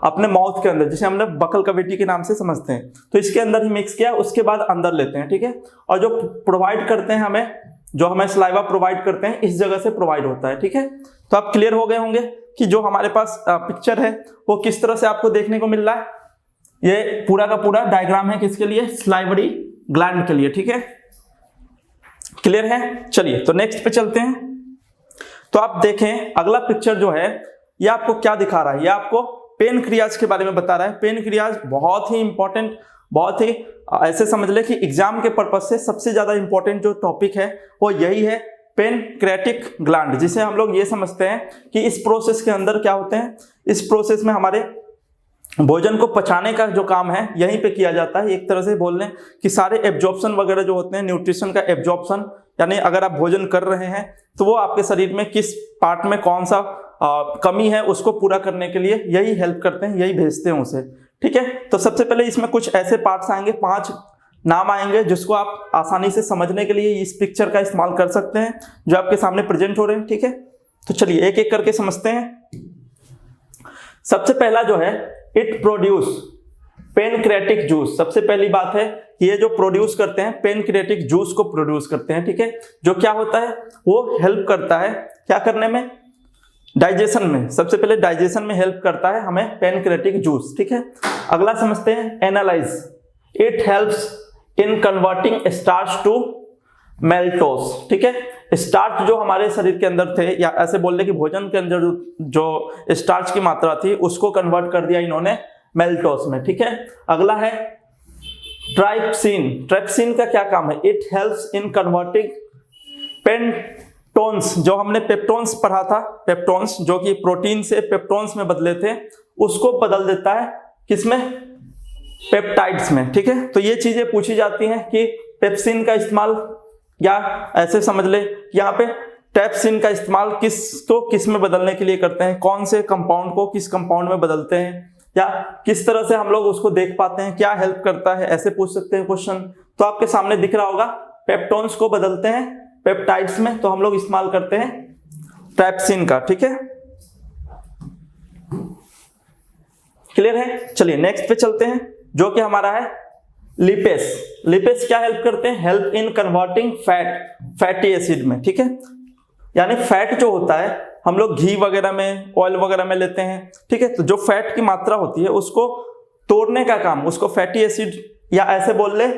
अपने माउथ के अंदर, जिसे हमने बकल कैविटी के नाम से समझते हैं, तो इसके अंदर ही मिक्स किया, उसके बाद अंदर लेते हैं, ठीक है। और जो प्रोवाइड करते हैं हमें, जो हमें सलाइवा प्रोवाइड करते हैं, इस जगह से प्रोवाइड होता है, ठीक है। तो आप क्लियर हो गए होंगे कि जो हमारे पास पिक्चर है वो किस तरह से आपको देखने को मिल रहा है। ये पूरा का पूरा डायग्राम है किसके लिए? सलाइवरी ग्लैंड के लिए, ठीक है। क्लियर है? चलिए, तो नेक्स्ट पे चलते हैं। तो आप देखें, अगला पिक्चर जो है ये आपको क्या दिखा रहा है? ये आपको पेनक्रियाज के बारे में बता रहा है। पेनक्रियाज बहुत ही इंपॉर्टेंट, बहुत ही ऐसे समझ ले कि एग्जाम के पर्पज से सबसे ज्यादा इंपॉर्टेंट जो टॉपिक है वो यही है, पेनक्रेटिक ग्लैंड, जिसे हम लोग ये समझते हैं कि इस प्रोसेस के अंदर क्या होते हैं, इस प्रोसेस में हमारे भोजन को पचाने का जो काम है यहीं पे किया जाता है। एक तरह से बोल लें कि सारे एब्जॉर्प्शन वगैरह जो होते हैं, न्यूट्रिशन का एब्जॉर्प्शन, यानी अगर आप भोजन कर रहे हैं तो वो आपके शरीर में किस पार्ट में कौन सा कमी है उसको पूरा करने के लिए यही हेल्प करते हैं, यही भेजते हैं उसे, ठीक है। तो सबसे पहले इसमें कुछ ऐसे पार्ट्स आएंगे, 5 नाम आएंगे, जिसको आप आसानी से समझने के लिए इस पिक्चर का इस्तेमाल कर सकते हैं जो आपके सामने प्रेजेंट हो रहे हैं, ठीक है। तो चलिए एक एक करके समझते हैं। सबसे पहला जो है, इट प्रोड्यूस पेनक्रेटिक जूस। सबसे पहली बात है कि ये जो प्रोड्यूस करते हैं, पेनक्रेटिक जूस को प्रोड्यूस करते हैं, ठीक है। जो क्या होता है, वो हेल्प करता है क्या करने में? डाइजेशन में। सबसे पहले डाइजेशन में हेल्प करता है हमें पेनक्रेटिक जूस, ठीक है। अगला समझते हैं, amylase. It helps in converting starch to maltose, ठीक है। स्टार्च जो हमारे शरीर के अंदर थे, या ऐसे बोल ले कि भोजन के अंदर जो स्टार्च की मात्रा थी उसको कन्वर्ट कर दिया इन्होंने मेल्टोस में, ठीक है। अगला है ट्राइप्सिन। ट्राइप्सिन का क्या काम है? It helps in converting peptones, जो हमने पेप्टोन्स पढ़ा था, पेप्टोन्स जो कि प्रोटीन से पेप्टोन्स में बदले थे, उसको बदल देता है किसमें? पेप्टाइड्स में, ठीक है। तो ये चीजें पूछी जाती हैं कि पेप्सिन का इस्तेमाल, या ऐसे समझ ले यहाँ पे ट्राइप्सिन का इस्तेमाल किसको किस में बदलने के लिए करते हैं, कौन से कंपाउंड को किस कंपाउंड में बदलते हैं, या किस तरह से हम लोग उसको देख पाते हैं, क्या हेल्प करता है, ऐसे पूछ सकते हैं क्वेश्चन। तो आपके सामने दिख रहा होगा, पेप्टोन्स को बदलते हैं पेप्टाइड्स में, तो हम लोग इस्तेमाल करते हैं ट्राइप्सिन का, ठीक है। क्लियर है? चलिए नेक्स्ट पे चलते हैं, जो कि हमारा है लिपेस। लिपेस क्या हेल्प करते हैं? Help in converting fatty acid में, ठीक है। यानी फैट जो होता है हम लोग घी वगैरह में, ऑयल वगैरह में लेते हैं, ठीक है। तो जो फैट की मात्रा होती है उसको तोड़ने का काम, उसको फैटी एसिड या ऐसे बोल ले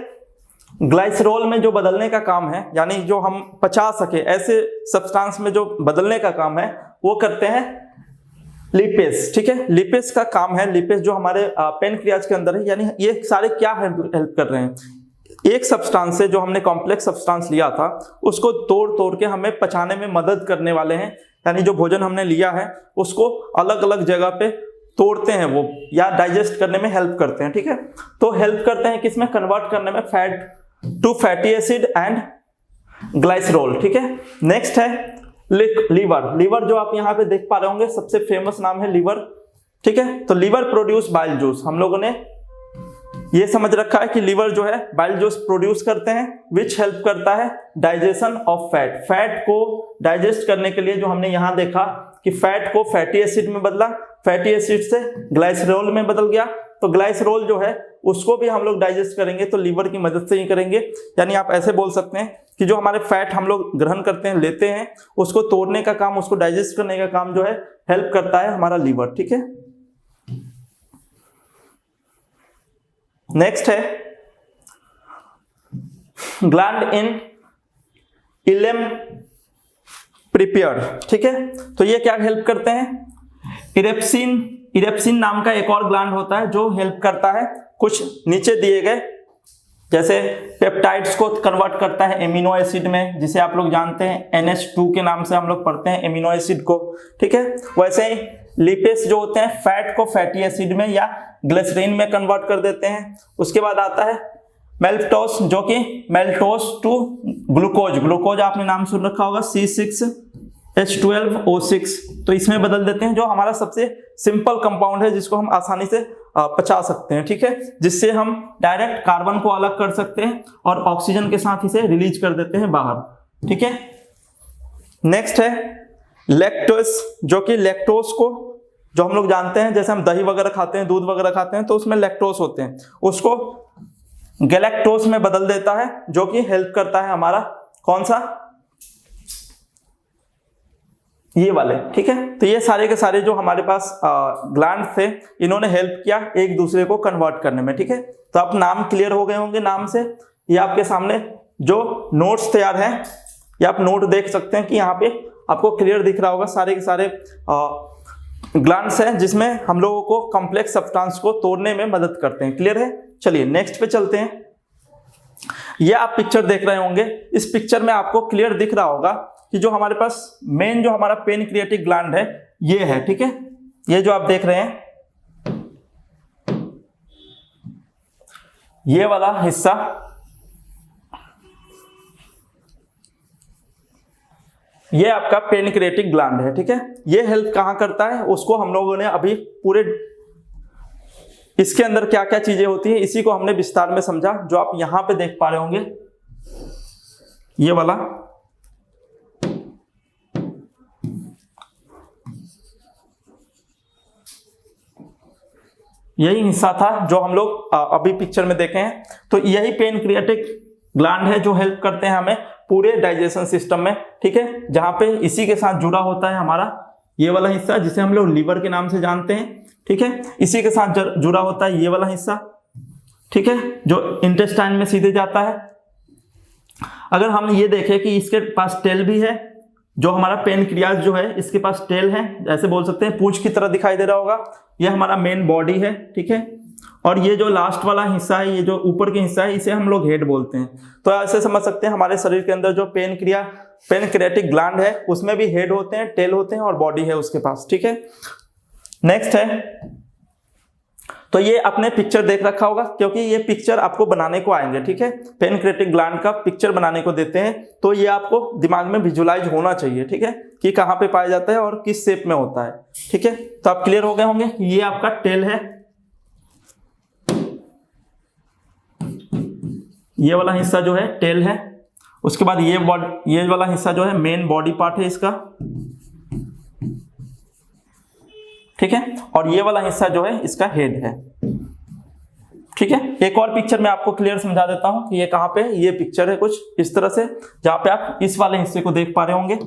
ग्लाइसरॉल में जो बदलने का काम है, यानी जो हम पचा सके ऐसे सब्सटेंस में जो बदलने का काम है, वो करते हैं लिपेस, ठीक है। लिपेस का काम है, लिपेस जो हमारे पेनक्रियाज के अंदर है, यानी ये सारे क्या हेल्प कर रहे हैं? एक सब्सटेंस से जो हमने कॉम्प्लेक्स सब्सटेंस लिया था उसको तोड़ तोड़ के हमें पचाने में मदद करने वाले हैं, यानी जो भोजन हमने लिया है उसको अलग अलग जगह पे तोड़ते हैं वो, या डाइजेस्ट करने में हेल्प करते हैं, ठीक है। तो हेल्प करते हैं किसमें? कन्वर्ट करने में fat to fatty acid and glycerol, ठीक है। नेक्स्ट है लीवर। लीवर जो आप यहाँ पे देख पा रहे होंगे, सबसे फेमस नाम है लीवर, ठीक है। तो लीवर प्रोड्यूस बाइल जूस। हम लोगों ने ये समझ रखा है कि लीवर जो है बाइल जूस प्रोड्यूस करते हैं, विच हेल्प करता है डाइजेशन ऑफ फैट। फैट को डाइजेस्ट करने के लिए जो हमने यहाँ देखा कि फैट को फैटी एसिड में बदला, फैटी एसिड से ग्लाइसरॉल में बदल गया, तो ग्लाइसरॉल जो है उसको भी हम लोग डाइजेस्ट करेंगे तो लीवर की मदद से ही करेंगे। यानी आप ऐसे बोल सकते हैं कि जो हमारे फैट हम लोग ग्रहण करते हैं, लेते हैं, उसको तोड़ने का काम, उसको डाइजेस्ट करने का काम जो है हेल्प करता है हमारा लीवर। ठीक है, नेक्स्ट है ग्लैंड इन इलेम प्रिपेयर। ठीक है, तो ये क्या हेल्प करते हैं, इरेप्सिन नाम का एक और ग्लैंड होता है जो हेल्प करता है कुछ नीचे दिए गए, जैसे पेप्टाइड्स को कन्वर्ट करता है एमिनो एसिड में, जिसे आप लोग जानते हैं NH2 के नाम से हम लोग पढ़ते हैं एमिनो एसिड को। ठीक है, वैसे ही लिपेस जो होते हैं फैट को फैटी एसिड में या ग्लिसरीन में कन्वर्ट कर देते हैं। उसके बाद आता है मेल्टोस, जो कि मेल्टोस टू ग्लूकोज, ग्लूकोज आपने नाम सुन रखा होगा C6H12O6, तो इसमें बदल देते हैं, जो हमारा सबसे सिंपल कंपाउंड है जिसको हम आसानी से पचा सकते हैं। ठीक है, जिससे हम डायरेक्ट कार्बन को अलग कर सकते हैं और ऑक्सीजन के साथ इसे रिलीज कर देते हैं बाहर। ठीक है, नेक्स्ट है लैक्टोस, जो कि लैक्टोस को, जो हम लोग जानते हैं जैसे हम दही वगैरह खाते हैं, दूध वगैरह खाते हैं, तो उसमें लैक्टोस होते हैं, उसको गैलेक्टोस में बदल देता है, जो कि हेल्प करता है हमारा कौन सा, ये वाले। ठीक है, तो ये सारे के सारे जो हमारे पास ग्लैंड थे, इन्होंने हेल्प किया एक दूसरे को कन्वर्ट करने में। ठीक है, तो आप नाम क्लियर हो गए होंगे नाम से। ये आपके सामने जो नोट्स तैयार हैं, ये आप नोट देख सकते हैं कि यहाँ पे आपको क्लियर दिख रहा होगा, सारे के सारे ग्लैंड्स हैं जिसमें हम लोगों को कॉम्प्लेक्स सब्सटेंस को तोड़ने में मदद करते हैं। क्लियर है, चलिए नेक्स्ट पे चलते हैं। ये आप पिक्चर देख रहे होंगे, इस पिक्चर में आपको क्लियर दिख रहा होगा कि जो हमारे पास मेन जो हमारा पेनक्रियाटिक ग्लैंड है ये है। ठीक है, ये जो आप देख रहे हैं, ये वाला हिस्सा, ये आपका पेनक्रियाटिक ग्लैंड है। ठीक है, ये हेल्प कहां करता है, उसको हम लोगों ने अभी पूरे, इसके अंदर क्या क्या चीजें होती है इसी को हमने विस्तार में समझा, जो आप यहां पे देख पा रहे होंगे, ये वाला, यही हिस्सा था जो हम लोग अभी पिक्चर में देखे हैं। तो यही पेनक्रियाटिक ग्लैंड है जो हेल्प करते हैं हमें पूरे डाइजेशन सिस्टम में। ठीक है, जहां पे इसी के साथ जुड़ा होता है हमारा ये वाला हिस्सा जिसे हम लोग लीवर के नाम से जानते हैं। ठीक है, इसी के साथ जुड़ा होता है ये वाला हिस्सा। ठीक है, जो इंटेस्टाइन में सीधे जाता है। अगर हम ये देखें कि इसके पास टेल भी है, जो हमारा पेनक्रियाज जो है इसके पास टेल है, ऐसे बोल सकते हैं, पूंछ की तरह दिखाई दे रहा होगा, ये हमारा मेन बॉडी है। ठीक है, और ये जो लास्ट वाला हिस्सा है, ये जो ऊपर के हिस्सा है, इसे हम लोग हेड बोलते हैं। तो ऐसे समझ सकते हैं हमारे शरीर के अंदर जो पेनक्रियाटिक ग्लैंड है उसमें भी हेड होते हैं, टेल होते हैं और बॉडी है उसके पास। ठीक है, नेक्स्ट है, तो ये आपने पिक्चर देख रखा होगा क्योंकि ये पिक्चर आपको बनाने को आएंगे। ठीक है, पेनक्रियाटिक ग्लैंड का पिक्चर बनाने को देते हैं, तो ये आपको दिमाग में विजुलाइज होना चाहिए। ठीक है, कि कहाँ पे पाया जाता है और किस शेप में होता है। ठीक है, तो आप क्लियर हो गए होंगे, ये आपका टेल है, ये वाला हिस्सा जो है टेल है। उसके बाद ये वाला हिस्सा जो है मेन बॉडी पार्ट है इसका। ठीक है, और ये वाला हिस्सा जो है इसका हेड है। ठीक है, एक और पिक्चर में आपको क्लियर समझा देता हूं कि ये कहां पे, ये पिक्चर है कुछ इस तरह से, जहां पे आप इस वाले हिस्से को देख पा रहे होंगे।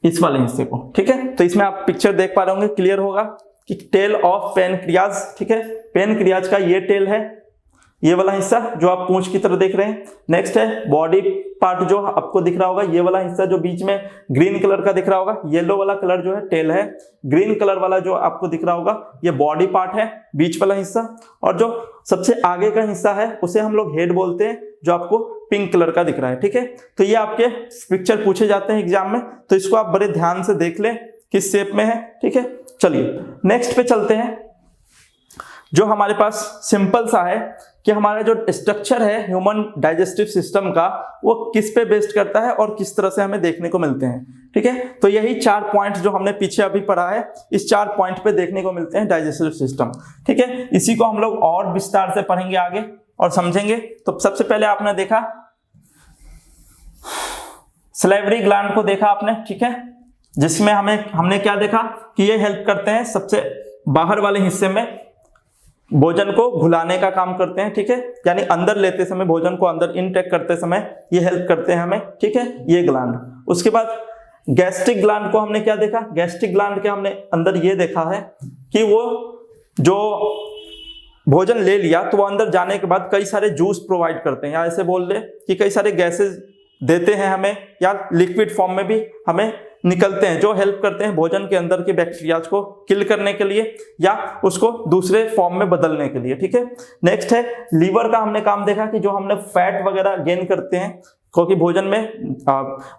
इस वाले हिस्से को। ठीक है, तो इसमें आप पिक्चर देख पा रहे होंगे, क्लियर होगा कि टेल ऑफ पेनक्रियाज। ठीक है, पेनक्रियाज का ये टेल है, ये वाला हिस्सा जो आप पूंछ की तरह देख रहे हैं। नेक्स्ट है बॉडी पार्ट जो आपको दिख रहा होगा, ये वाला हिस्सा जो बीच में ग्रीन कलर का दिख रहा होगा, येलो वाला कलर जो है टेल है, ग्रीन कलर वाला जो आपको दिख रहा होगा ये बॉडी पार्ट है, बीच वाला हिस्सा। और जो सबसे आगे का हिस्सा है उसे हम लोग हेड बोलते हैं, जो आपको पिंक कलर का दिख रहा है। ठीक है, तो ये आपके पिक्चर पूछे जाते हैं एग्जाम में, तो इसको आप बड़े ध्यान से देख लें किस शेप में है। ठीक है, चलिए नेक्स्ट पे चलते हैं। जो हमारे पास सिंपल सा है कि हमारा जो स्ट्रक्चर है ह्यूमन डाइजेस्टिव सिस्टम का, वो किस पे बेस्ड करता है और किस तरह से हमें देखने को मिलते हैं। ठीक है, तो यही 4 पॉइंट जो हमने पीछे अभी पढ़ा है, इस 4 पॉइंट पे देखने को मिलते हैं डाइजेस्टिव सिस्टम। ठीक है, इसी को हम लोग और विस्तार से पढ़ेंगे आगे और समझेंगे। तो सबसे पहले आपने देखा सलाइवरी ग्लैंड को देखा आपने। ठीक है, जिसमें हमने क्या देखा कि ये हेल्प करते हैं सबसे बाहर वाले हिस्से में भोजन को घुलाने का काम करते हैं, ठीक है, यानी अंदर लेते समय, भोजन को अंदर इनटेक करते समय ये हेल्प करते हैं हमें, ठीक है, ये ग्लैंड। उसके बाद गैस्ट्रिक ग्लैंड को हमने क्या देखा, गैस्ट्रिक ग्लैंड के हमने अंदर ये देखा है कि वो जो भोजन ले लिया तो वो अंदर जाने के बाद कई सारे जूस प्रोवाइड करते हैं, या ऐसे बोल ले कि कई सारे गैसेस देते हैं हमें, या लिक्विड फॉर्म में भी हमें निकलते हैं, जो हेल्प करते हैं भोजन के अंदर के बैक्टीरियाज को किल करने के लिए या उसको दूसरे फॉर्म में बदलने के लिए, ठीक है। नेक्स्ट है लीवर का हमने काम देखा कि जो हमने फैट वगैरह गेन करते हैं, क्योंकि भोजन में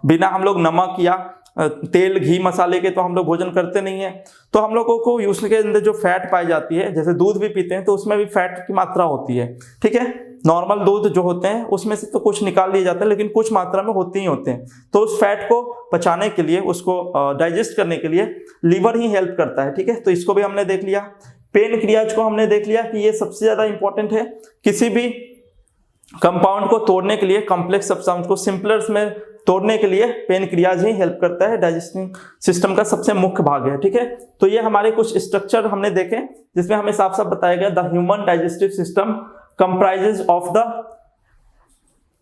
बिना हम लोग नमक या तेल घी मसाले के तो हम लोग भोजन करते नहीं है, तो हम लोगों को उसके अंदर जो फैट पाई जाती है, जैसे दूध भी पीते हैं तो उसमें भी फैट की मात्रा होती है, ठीक है। नॉर्मल दूध जो होते हैं उसमें से तो कुछ निकाल लिए जाते हैं, लेकिन कुछ मात्रा में होते ही होते हैं, तो उस फैट को पचाने के लिए, उसको डाइजेस्ट करने के लिए लीवर ही हेल्प करता है, ठीक है। तो इसको भी हमने देख लिया। पेनक्रियाज को हमने देख लिया कि ये सबसे ज्यादा इंपॉर्टेंट है, किसी भी कंपाउंड को तोड़ने के लिए, कॉम्प्लेक्स सब्सटेंस को सिंपलर्स में तोड़ने के लिए पेनक्रियाज ही हेल्प करता है, डाइजेस्टिव सिस्टम का सबसे मुख्य भाग है, ठीक है। तो ये हमारे कुछ स्ट्रक्चर हमने देखे जिसमें हमें साफ साफ बताया गया the human digestive system comprises of the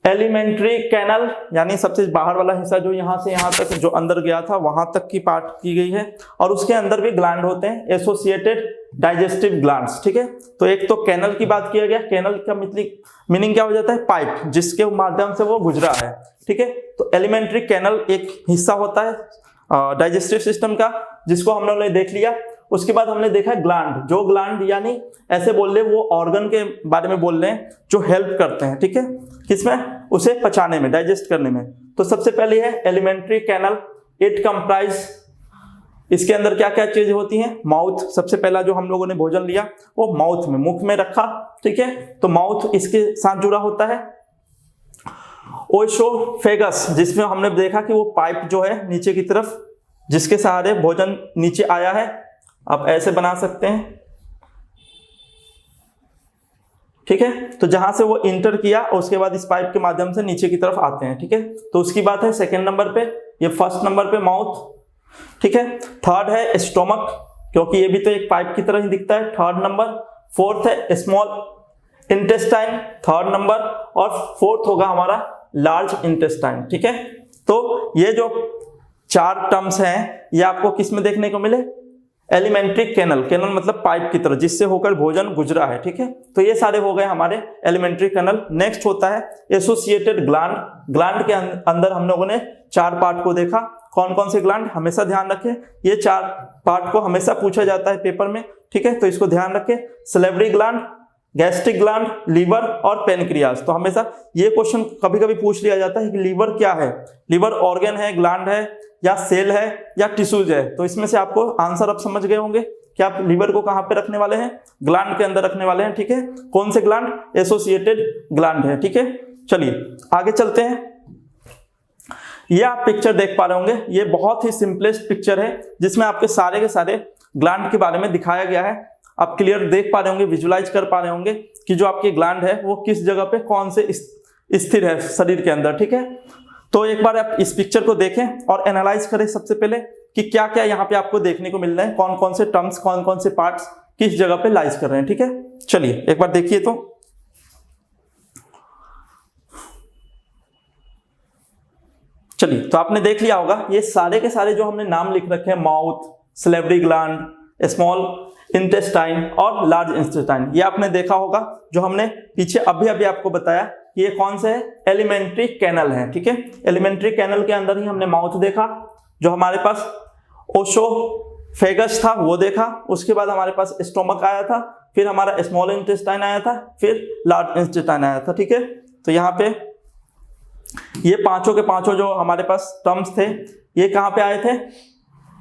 elementary canal, यानी सबसे बाहर वाला हिस्सा जो यहाँ से यहाँ तक जो अंदर गया था वहां तक की पार्ट की गई है, और उसके अंदर भी ग्लैंड होते हैं, एसोसिएटेड डाइजेस्टिव ग्लैंड्स, ठीक है। तो एक तो कैनल की बात किया गया, कैनल का मीनिंग क्या हो जाता है, पाइप जिसके माध्यम से वो गुजरा है, ठीक है। तो एलिमेंट्री कैनल एक हिस्सा होता है डाइजेस्टिव सिस्टम का, जिसको हम लोगों ने देख लिया। उसके बाद हमने देखा ग्लैंड, जो ग्लैंड यानी ऐसे बोल रहे वो ऑर्गन के बारे में बोल रहे हैं जो हेल्प करते हैं, ठीक है, किसमें, उसे पचाने में, डाइजेस्ट करने में। तो सबसे पहले है एलिमेंट्री कैनल, इट कंप्राइज, इसके अंदर क्या क्या चीजें होती हैं, माउथ, सबसे पहला जो हम लोगों ने भोजन लिया वो माउथ में, मुख में रखा, ठीक है, तो माउथ इसके साथ जुड़ा होता है। ओएसोफेगस, जिसमें हमने देखा कि वो पाइप जो है नीचे की तरफ, जिसके सहारे भोजन नीचे आया है, आप ऐसे बना सकते हैं, ठीक है। तो जहां से वो इंटर किया उसके बाद इस पाइप के माध्यम से नीचे की तरफ आते हैं, ठीक है। तो उसकी बात है सेकंड नंबर पे, ये फर्स्ट नंबर पे माउथ, ठीक है। थर्ड है स्टोमक, क्योंकि ये भी तो एक पाइप की तरह ही दिखता है, थर्ड नंबर। फोर्थ है स्मॉल इंटेस्टाइन, थर्ड नंबर। और फोर्थ होगा हमारा लार्ज इंटेस्टाइन, ठीक है। तो ये जो चार टर्म्स हैं ये आपको किस में देखने को मिले, एलिमेंट्री कैनल, कैनल मतलब पाइप की तरह जिससे होकर भोजन गुजरा है, ठीक है। तो ये सारे हो गए हमारे एलिमेंट्री कैनल। नेक्स्ट होता है एसोसिएटेड ग्लैंड, ग्लैंड के अंदर हम लोगों ने चार पार्ट को देखा, कौन कौन से ग्लैंड, हमेशा ध्यान रखें ये चार पार्ट को हमेशा पूछा जाता है पेपर में, ठीक है, तो इसको ध्यान रखें, salivary gland, gastric gland, liver और पेनक्रियाज। तो हमेशा ये क्वेश्चन कभी कभी पूछ लिया जाता है कि लीवर क्या है, लीवर ऑर्गन है, ग्लैंड है, या सेल है, या टिश्यूज है। तो इसमें से आपको आंसर अब समझ गए होंगे कि आप लीवर को कहां पे रखने वाले हैं, ग्लैंड के अंदर रखने वाले हैं, ठीक है। कौन से ग्लैंड, एसोसिएटेड ग्लैंड है, ठीक है। चलिए आगे चलते हैं। ये आप पिक्चर देख पा रहे होंगे, ये बहुत ही सिंपलेस्ट पिक्चर है जिसमें आपके सारे के सारे ग्लैंड के बारे में दिखाया गया है। आप क्लियर देख पा रहे होंगे, विजुलाइज कर पा रहे होंगे कि जो आपकी ग्लैंड है वो किस जगह पे कौन से स्थिर है शरीर के अंदर, ठीक है। तो एक बार आप इस पिक्चर को देखें और एनालाइज करें सबसे पहले कि क्या क्या यहाँ पे आपको देखने को मिल रहा है, कौन कौन से टर्म्स, कौन कौन से पार्ट्स किस जगह पे लाइज कर रहे हैं, ठीक है। चलिए एक बार देखिए। तो चलिए, तो आपने देख लिया होगा ये सारे के सारे जो हमने नाम लिख रखे हैं, mouth, salivary gland, small intestine और लार्ज इंटेस्टाइन, ये आपने देखा होगा। जो हमने पीछे अभी अभी आपको बताया कि ये कौन से है, एलिमेंट्री कैनल है, ठीक है। एलिमेंट्री कैनल के अंदर ही हमने माउथ देखा, जो हमारे पास ओसोफेगस था वो देखा, उसके बाद हमारे पास स्टोमक आया था, फिर हमारा स्मॉल इंटेस्टाइन आया था, फिर लार्ज इंटेस्टाइन आया था, ठीक है। तो यहाँ पे ये पांचों के पांचों जो हमारे पास टर्म्स थे ये कहाँ पे आए थे,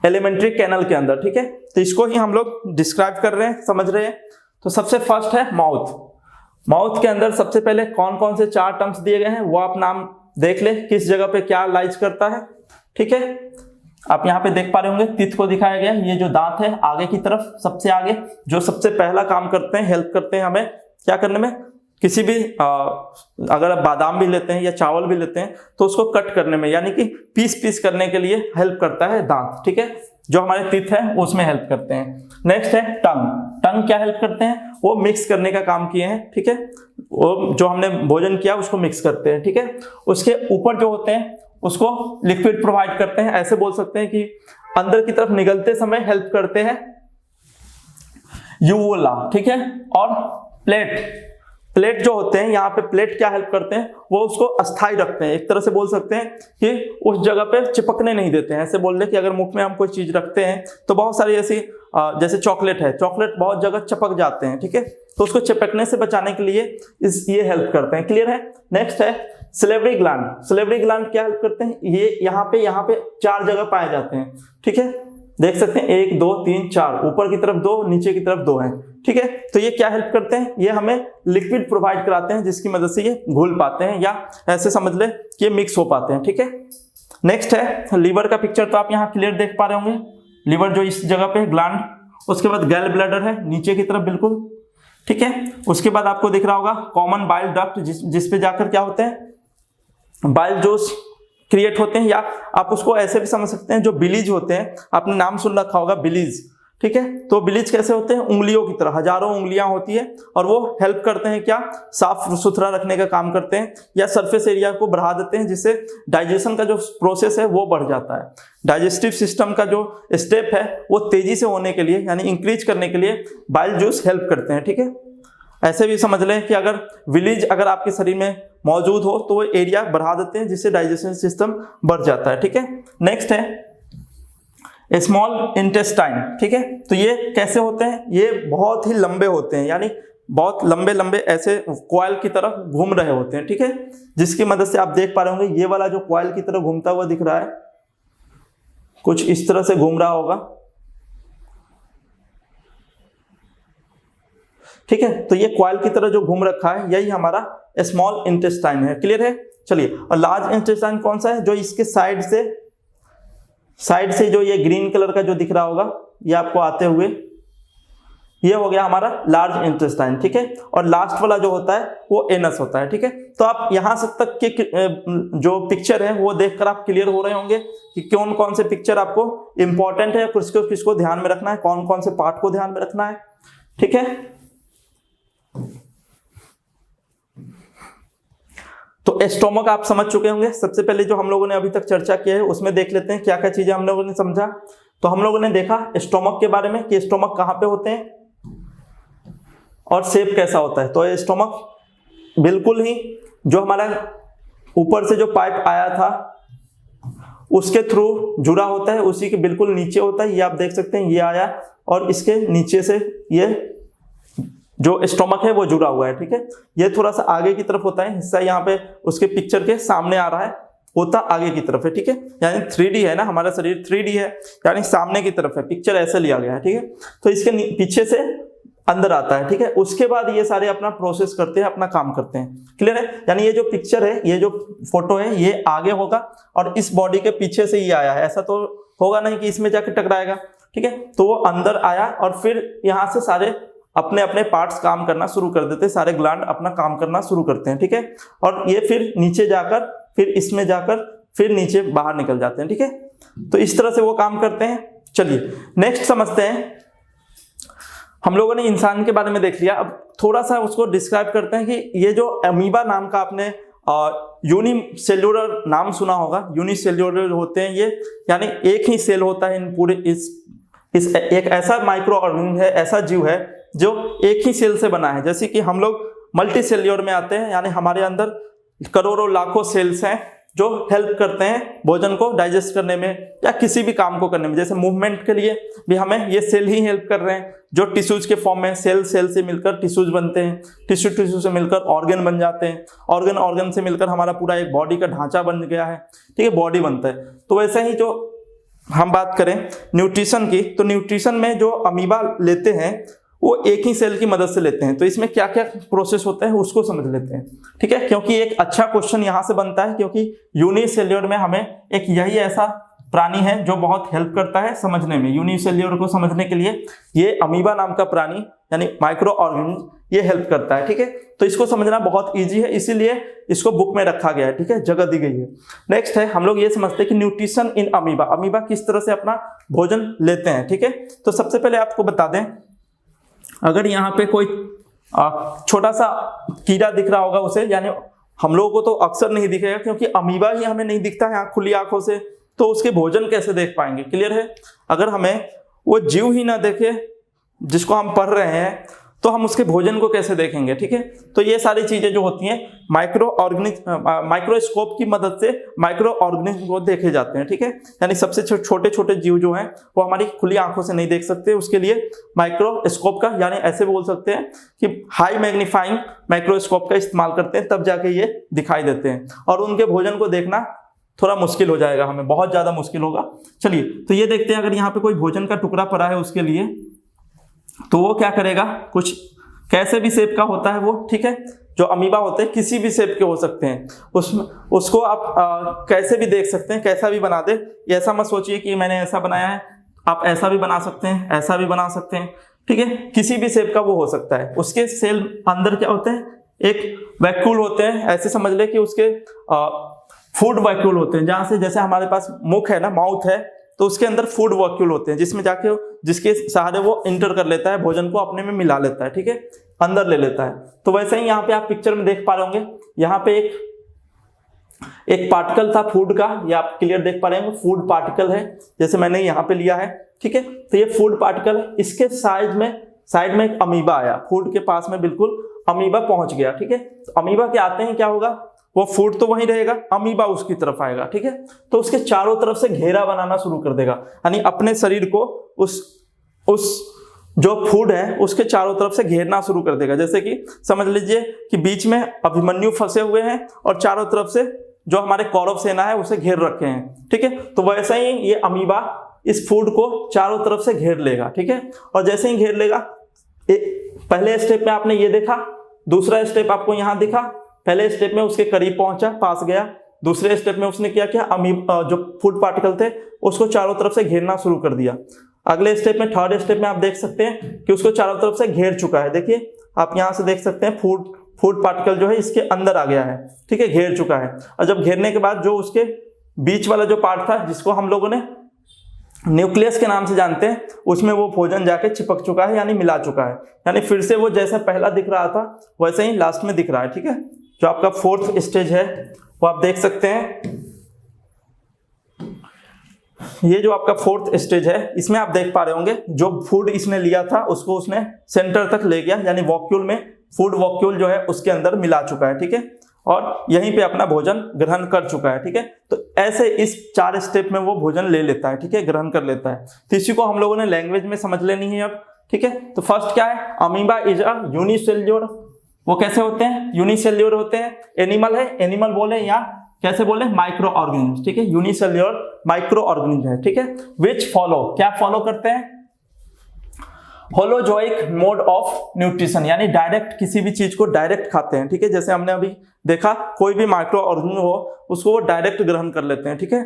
एलिमेंट्री कैनल के अंदर, ठीक है। तो इसको ही हम लोग डिस्क्राइब कर रहे हैं, समझ रहे हैं। तो सबसे फर्स्ट है माउथ। माउथ के अंदर सबसे पहले कौन कौन से चार टर्म्स दिए गए हैं वो आप नाम देख ले, किस जगह पे क्या लाइज करता है, ठीक है। आप यहाँ पे देख पा रहे होंगे टीथ को दिखाया गया, ये जो दांत है आगे की तरफ, सबसे आगे, जो सबसे पहला काम करते हैं, हेल्प करते हैं हमें क्या करने में, किसी भी अगर आप बादाम भी लेते हैं या चावल भी लेते हैं तो उसको कट करने में, यानी कि पीस पीस करने के लिए हेल्प करता है दांत, ठीक है। जो हमारे टीथ है उसमें हेल्प करते हैं। नेक्स्ट है टंग। टंग क्या हेल्प करते हैं, वो मिक्स करने का काम किए हैं, ठीक है, वो जो हमने भोजन किया उसको मिक्स करते हैं, ठीक है। उसके ऊपर जो होते हैं उसको लिक्विड प्रोवाइड करते हैं, ऐसे बोल सकते हैं कि अंदर की तरफ निगलते समय हेल्प करते हैं यूवोला, ठीक है। और प्लेट जो होते हैं, यहाँ पे प्लेट क्या हेल्प करते हैं, वो उसको अस्थाई रखते हैं, एक तरह से बोल सकते हैं कि उस जगह पे चिपकने नहीं देते हैं। ऐसे बोल रहे कि अगर मुख में हम कोई चीज रखते हैं तो बहुत सारी ऐसी जैसे चॉकलेट है, चॉकलेट बहुत जगह चिपक जाते हैं, ठीक है, तो उसको चिपकने से बचाने के लिए ये हेल्प करते हैं। क्लियर है। नेक्स्ट है सिलेवरी ग्लैंड। सिलेवरी ग्लैंड क्या हेल्प करते हैं, ये यहाँ पे 4 जगह पाए जाते हैं, ठीक है, देख सकते हैं 1 2 3 4, ऊपर की तरफ 2, नीचे की तरफ 2 हैं, ठीक है। तो ये क्या हेल्प करते हैं, ये हमें लिक्विड प्रोवाइड कराते हैं जिसकी मदद से ये घुल पाते हैं, या ऐसे समझ ले कि ये मिक्स हो पाते हैं, ठीक है। नेक्स्ट है लीवर का पिक्चर, तो आप यहाँ क्लियर देख पा रहे होंगे, लीवर जो इस जगह पे ग्लैंड, उसके बाद गैल ब्लैडर है नीचे की तरफ बिल्कुल, ठीक है। उसके बाद आपको दिख रहा होगा कॉमन बाइल डक्ट, जिसपे जाकर क्या होते हैं, बाइल जूस क्रिएट होते हैं, या आप उसको ऐसे भी समझ सकते हैं जो बिलीज होते हैं, आपने नाम सुन रखा होगा बिलीज, ठीक है। तो बिलीज कैसे होते हैं, उंगलियों की तरह हजारों उंगलियां होती है, और वो हेल्प करते हैं क्या, साफ सुथरा रखने का काम करते हैं, या सरफेस एरिया को बढ़ा देते हैं, जिससे डाइजेशन का जो प्रोसेस है वो बढ़ जाता है। डाइजेस्टिव सिस्टम का जो स्टेप है वो तेजी से होने के लिए, यानी इंक्रीज करने के लिए बाइल जूस हेल्प करते हैं, ठीक है। ऐसे भी समझ लें कि अगर विलीज अगर आपके शरीर में मौजूद हो तो वो एरिया बढ़ा देते हैं, जिससे डाइजेशन सिस्टम बढ़ जाता है, ठीक है। नेक्स्ट है स्मॉल इंटेस्टाइन, ठीक है। तो ये कैसे होते हैं, ये बहुत ही लंबे होते हैं, यानी बहुत लंबे लंबे ऐसे कॉइल की तरफ घूम रहे होते हैं, ठीक है, जिसकी मदद से आप देख पा रहे होंगे ये वाला जो कॉइल की तरफ घूमता हुआ दिख रहा है, कुछ इस तरह से घूम रहा होगा, ठीक है। तो ये कॉइल की तरह जो घूम रखा है यही हमारा स्मॉल इंटेस्टाइन है। क्लियर है। चलिए, और लार्ज इंटेस्टाइन कौन सा है, जो इसके साइड से जो ये ग्रीन कलर का जो दिख रहा होगा, ये आपको आते हुए, ये हो गया हमारा लार्ज इंटेस्टाइन, ठीक है। और लास्ट वाला जो होता है वो एनस होता है, ठीक है। तो आप यहां से तक के जो पिक्चर है वो देखकर आप क्लियर हो रहे होंगे कि कौन कौन से पिक्चर आपको इंपॉर्टेंट है, किसको ध्यान में रखना है, कौन कौन से पार्ट को ध्यान में रखना है, ठीक है। तो स्टोमक आप समझ चुके होंगे। सबसे पहले जो हम लोगों ने अभी तक चर्चा किया है उसमें देख लेते हैं क्या क्या चीजें हम लोगों ने समझा। तो हम लोगों ने देखा स्टोमक के बारे में कि स्टोमक कहाँ पे होते हैं और शेप कैसा होता है। तो ये स्टोमक बिल्कुल ही जो हमारा ऊपर से जो पाइप आया था उसके थ्रू जुड़ा होता है, उसी के बिल्कुल नीचे होता है, ये आप देख सकते हैं, ये आया और इसके नीचे से ये जो स्टोमक है वो जुड़ा हुआ है, ठीक है। ये थोड़ा सा आगे की तरफ होता है, हिस्सा यहाँ पे उसके पिक्चर के सामने आ रहा है, होता आगे की तरफ है, ठीक है। यानी 3D है ना, हमारा शरीर 3D है, यानी सामने की तरफ है, पिक्चर ऐसे लिया गया है, ठीक है। तो इसके पीछे से अंदर आता है, ठीक है। उसके बाद ये सारे अपना प्रोसेस करते हैं, अपना काम करते हैं। क्लियर है। यानी ये जो पिक्चर है, ये जो फोटो है, ये आगे होगा और इस बॉडी के पीछे से ये आया है, ऐसा तो होगा नहीं कि इसमें जाकर टकराएगा, ठीक है। तो वो अंदर आया और फिर यहाँ से सारे अपने अपने पार्ट्स काम करना शुरू कर देते हैं, सारे ग्लैंड अपना काम करना शुरू करते हैं, ठीक है। और ये फिर नीचे जाकर, फिर इसमें जाकर, फिर नीचे बाहर निकल जाते हैं, ठीक है। तो इस तरह से वो काम करते हैं। चलिए नेक्स्ट समझते हैं। हम लोगों ने इंसान के बारे में देख लिया, अब थोड़ा सा उसको डिस्क्राइब करते हैं कि ये जो अमीबा नाम का आपने यूनिसेल्यूलर नाम सुना होगा। यूनिसेल्यूलर होते हैं ये, यानी एक ही सेल होता है इन पूरे इस एक ऐसा माइक्रो ऑर्गेनिज्म है, ऐसा जीव है जो एक ही सेल से बना है। जैसे कि हम लोग मल्टी सेल्यूलर में आते हैं, यानी हमारे अंदर करोड़ों लाखों सेल्स हैं जो हेल्प करते हैं भोजन को डाइजेस्ट करने में या किसी भी काम को करने में। जैसे मूवमेंट के लिए भी हमें ये सेल ही हेल्प कर रहे हैं, जो टिश्यूज के फॉर्म में सेल से मिलकर टिश्यूज बनते हैं, टिश्यू से मिलकर ऑर्गन बन जाते हैं, ऑर्गन से मिलकर हमारा पूरा एक बॉडी का ढांचा बन गया है, ठीक है, बॉडी बनता है। तो वैसे ही जो हम बात करें न्यूट्रिशन की, तो न्यूट्रिशन में जो अमीबा लेते हैं वो एक ही सेल की मदद से लेते हैं। तो इसमें क्या क्या प्रोसेस होता है उसको समझ लेते हैं, ठीक है। क्योंकि एक अच्छा क्वेश्चन यहां से बनता है, क्योंकि यूनिसेल्यूलर में हमें एक यही ऐसा प्राणी है जो बहुत हेल्प करता है समझने में। यूनिसेल्यूलर को समझने के लिए ये अमीबा नाम का प्राणी यानी माइक्रो ऑर्गेनिज्म ये हेल्प करता है, ठीक है। तो इसको समझना बहुत ईजी है, इसीलिए इसको बुक में रखा गया है, ठीक है, जगह दी गई है। नेक्स्ट है, हम लोग ये समझते हैं कि न्यूट्रिशन इन अमीबा, अमीबा किस तरह से अपना भोजन लेते हैं, ठीक है। तो सबसे पहले आपको बता दें, अगर यहाँ पे कोई छोटा सा कीड़ा दिख रहा होगा उसे, यानी हम लोगों को तो अक्सर नहीं दिखेगा क्योंकि अमीबा ही हमें नहीं दिखता है खुली आंखों से, तो उसके भोजन कैसे देख पाएंगे? क्लियर है? अगर हमें वो जीव ही ना देखे जिसको हम पढ़ रहे हैं तो हम उसके भोजन को कैसे देखेंगे? ठीक है, तो ये सारी चीजें जो होती हैं माइक्रोस्कोप की मदद से माइक्रो ऑर्गेनिज्म को देखे जाते हैं। ठीक है, यानी सबसे छोटे छोटे जीव जो हैं वो हमारी खुली आंखों से नहीं देख सकते, उसके लिए माइक्रोस्कोप का, यानी ऐसे बोल सकते हैं कि हाई मैग्नीफाइंग माइक्रोस्कोप का इस्तेमाल करते हैं, तब जाके ये दिखाई देते हैं। और उनके भोजन को देखना थोड़ा मुश्किल हो जाएगा, हमें बहुत ज्यादा मुश्किल होगा। चलिए, तो ये देखते हैं, अगर यहाँ पे कोई भोजन का टुकड़ा पड़ा है उसके लिए, तो वो क्या करेगा, कुछ कैसे भी शेप का होता है वो, ठीक है, जो अमीबा होते हैं किसी भी शेप के हो सकते हैं, उसको आप कैसे भी देख सकते हैं, कैसा भी बना दे। ऐसा मत सोचिए कि मैंने ऐसा बनाया है, आप ऐसा भी बना सकते हैं, ऐसा भी बना सकते हैं, ठीक है, किसी भी शेप का वो हो सकता है। उसके सेल अंदर क्या होते हैं, एक वैक्यूल होते हैं, ऐसे समझ ले कि उसके फूड वैक्यूल होते हैं, जहां से जैसे हमारे पास मुख है ना, माउथ है, तो उसके अंदर फूड वैक्यूल होते हैं, जिसमें जाके जिसके सहारे वो इंटर कर लेता है, भोजन को अपने में मिला लेता है, ठीक है, अंदर ले लेता है। तो वैसे ही यहाँ पे आप पिक्चर में देख पा रहे होंगे, यहाँ पे एक पार्टिकल था फूड का, ये आप क्लियर देख पा रहे होंगे, फूड पार्टिकल है, जैसे मैंने यहाँ पे लिया है, ठीक है, तो ये फूड पार्टिकल है, इसके साइड में एक अमीबा आया, फूड के पास में बिल्कुल अमीबा पहुंच गया, ठीक है। तो अमीबा के आते हैं क्या होगा, वो फूड तो वहीं रहेगा, अमीबा उसकी तरफ आएगा, ठीक है, तो उसके चारों तरफ से घेरा बनाना शुरू कर देगा, यानी अपने शरीर को उस जो फूड है उसके चारों तरफ से घेरना शुरू कर देगा। जैसे कि समझ लीजिए कि बीच में अभिमन्यु फंसे हुए हैं और चारों तरफ से जो हमारे कौरव सेना है उसे घेर रखे हैं, ठीक है, तो वैसे ही ये अमीबा इस फूड को चारों तरफ से घेर लेगा, ठीक है। और जैसे ही घेर लेगा, पहले स्टेप में आपने ये देखा, दूसरा स्टेप आपको यहां दिखा, पहले स्टेप में उसके करीब पहुंचा, पास गया, दूसरे स्टेप में उसने क्या किया, जो फूड पार्टिकल थे उसको चारों तरफ से घेरना शुरू कर दिया। अगले स्टेप में, थर्ड स्टेप में आप देख सकते हैं कि उसको चारों तरफ से घेर चुका है। देखिए आप यहां से देख सकते हैं फूड पार्टिकल जो है इसके अंदर आ गया है, ठीक है, घेर चुका है। और जब घेरने के बाद जो उसके बीच वाला जो पार्ट था, जिसको हम लोगों ने न्यूक्लियस के नाम से जानते हैं, उसमें वो भोजन जाके चिपक चुका है, यानी मिला चुका है, यानी फिर से वो जैसा पहला दिख रहा था वैसे ही लास्ट में दिख रहा है, ठीक है। जो आपका फोर्थ स्टेज है वो आप देख सकते हैं, ये जो आपका फोर्थ स्टेज है, इसमें आप देख पा रहे होंगे जो फूड इसने लिया था उसको उसने सेंटर तक ले गया, यानी वॉक्यूल में फूड वॉक्यूल जो है उसके अंदर मिला चुका है, ठीक है, और यहीं पे अपना भोजन ग्रहण कर चुका है, ठीक है। तो ऐसे इस 4 स्टेप में वो भोजन ले लेता है, ठीक है, ग्रहण कर लेता है। तो इसी को हम लोगों ने लैंग्वेज में समझ लेनी है अब, ठीक है। तो फर्स्ट क्या है, अमीबा इज अ यूनिसेल्युलर, वो कैसे होते हैं, यूनिसेल्युलर होते हैं। एनिमल है, एनिमल बोले या कैसे बोले, माइक्रो ऑर्गेनिज्म, ठीक है, यूनिसेल्युलर माइक्रो ऑर्गेनिज्म है, ठीक है। विच फॉलो, क्या फॉलो करते हैं, होलोजोइक मोड ऑफ न्यूट्रिशन, यानी डायरेक्ट किसी भी चीज को डायरेक्ट खाते हैं, ठीक है। जैसे हमने अभी देखा, कोई भी माइक्रो ऑर्गेनिज्म हो उसको वो डायरेक्ट ग्रहण कर लेते हैं, ठीक है।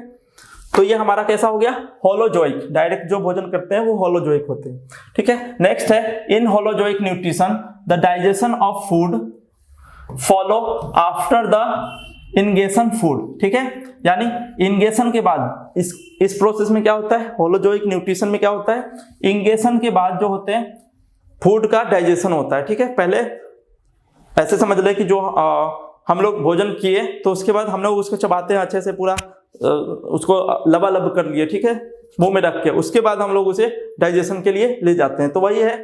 तो ये हमारा कैसा हो गया, होलोजोइक, डायरेक्ट जो भोजन करते हैं वो होलोजोइक होते हैं, ठीक है। नेक्स्ट है, in holozoic nutrition the digestion of food follow after the ingestion food, ठीक है, यानी इंगेशन के बाद इस प्रोसेस में क्या होता है, होलोजोइक न्यूट्रिशन में क्या होता है, इंगेशन के बाद जो होते हैं फूड का डाइजेशन होता है, ठीक है। पहले ऐसे समझ ले कि जो हम लोग भोजन किए तो उसके बाद हम लोग उसको चबाते हैं अच्छे से, पूरा उसको लबालब कर लिए, ठीक है, मुंह में रख के, उसके बाद हम लोग उसे डाइजेशन के लिए ले जाते हैं, तो वही है।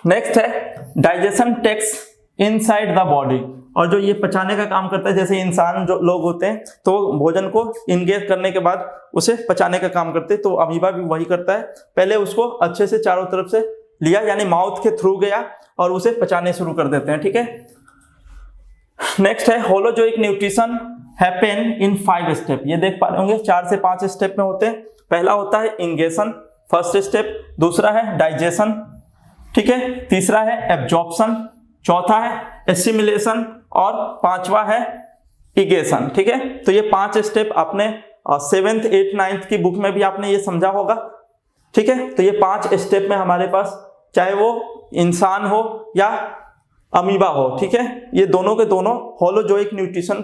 नेक्स्ट है, digestion takes inside the body, और जो ये पचाने का काम करता है, जैसे इंसान जो लोग होते हैं तो भोजन को इंगेज करने के बाद उसे पचाने का काम करते हैं, तो अमीबा भी वही करता है, पहले उसको अच्छे से चारों तरफ से लिया, यानी माउथ के थ्रू गया और उसे पचाने शुरू कर देते हैं, ठीक है। नेक्स्ट है, holozoic nutrition happen in 5 step, ये देख पा रहे होंगे 4 से 5 स्टेप में होते हैं। पहला होता है इंगेशन, फर्स्ट स्टेप, दूसरा है डाइजेशन, ठीक है, तीसरा है एब्जॉर्प्शन, चौथा है एसिमिलेशन और पांचवा है इगेशन, ठीक है। तो ये 5 स्टेप आपने 7th 8th 9th की बुक में भी आपने ये समझा होगा, ठीक है। तो ये 5 स्टेप में हमारे पास, चाहे वो इंसान हो या अमीबा हो, ठीक है, ये दोनों के दोनों होलोजोइक न्यूट्रिशन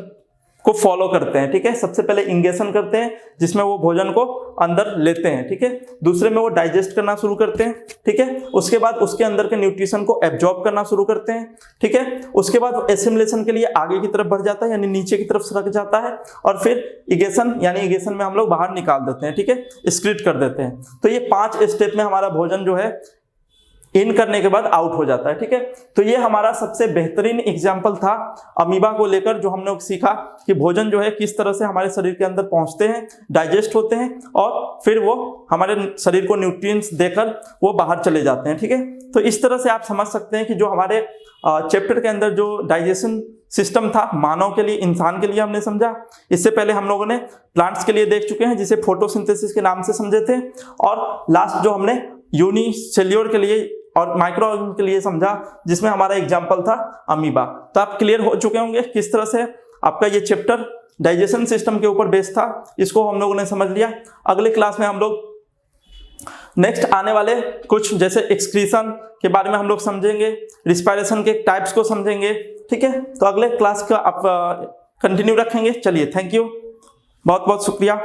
को फॉलो करते हैं, ठीक है। सबसे पहले इंगेशन करते हैं जिसमें वो भोजन को अंदर लेते हैं, ठीक है। दूसरे में वो डाइजेस्ट करना शुरू करते हैं, ठीक है। उसके बाद उसके अंदर के न्यूट्रिशन को एब्जॉर्ब करना शुरू करते हैं, ठीक है। उसके बाद एसिमिलेशन के लिए आगे की तरफ बढ़ जाता है, यानी नीचे की तरफ सरक जाता है, और फिर इगेशन, यानी इगेशन में हम लोग बाहर निकाल देते हैं, ठीक है, एक्सक्रीट कर देते हैं। तो ये 5 स्टेप में हमारा भोजन जो है इन करने के बाद आउट हो जाता है, ठीक है। तो ये हमारा सबसे बेहतरीन एग्जाम्पल था अमीबा को लेकर, जो हमने सीखा कि भोजन जो है किस तरह से हमारे शरीर के अंदर पहुंचते हैं, डाइजेस्ट होते हैं, और फिर वो हमारे शरीर को न्यूट्रिएंट्स देकर वो बाहर चले जाते हैं, ठीक है। तो इस तरह से आप समझ सकते हैं कि जो हमारे चैप्टर के अंदर जो डाइजेशन सिस्टम था मानव के लिए, इंसान के लिए हमने समझा। इससे पहले हम लोगों ने प्लांट्स के लिए देख चुके हैं जिसे फोटोसिंथेसिस के नाम से समझे थे, और लास्ट जो हमने यूनिसेल्यूलर के लिए और माइक्रो ऑर्गेनिज्म के लिए समझा, जिसमें हमारा एग्जाम्पल था अमीबा। तो आप क्लियर हो चुके होंगे किस तरह से आपका ये चैप्टर डाइजेशन सिस्टम के ऊपर बेस्ड था, इसको हम लोगों ने समझ लिया। अगले क्लास में हम लोग नेक्स्ट आने वाले कुछ जैसे एक्सक्रीशन के बारे में हम लोग समझेंगे, रिस्पायरेशन के टाइप्स को समझेंगे, ठीक है। तो अगले क्लास का आप कंटिन्यू रखेंगे। चलिए, थैंक यू, बहुत बहुत शुक्रिया।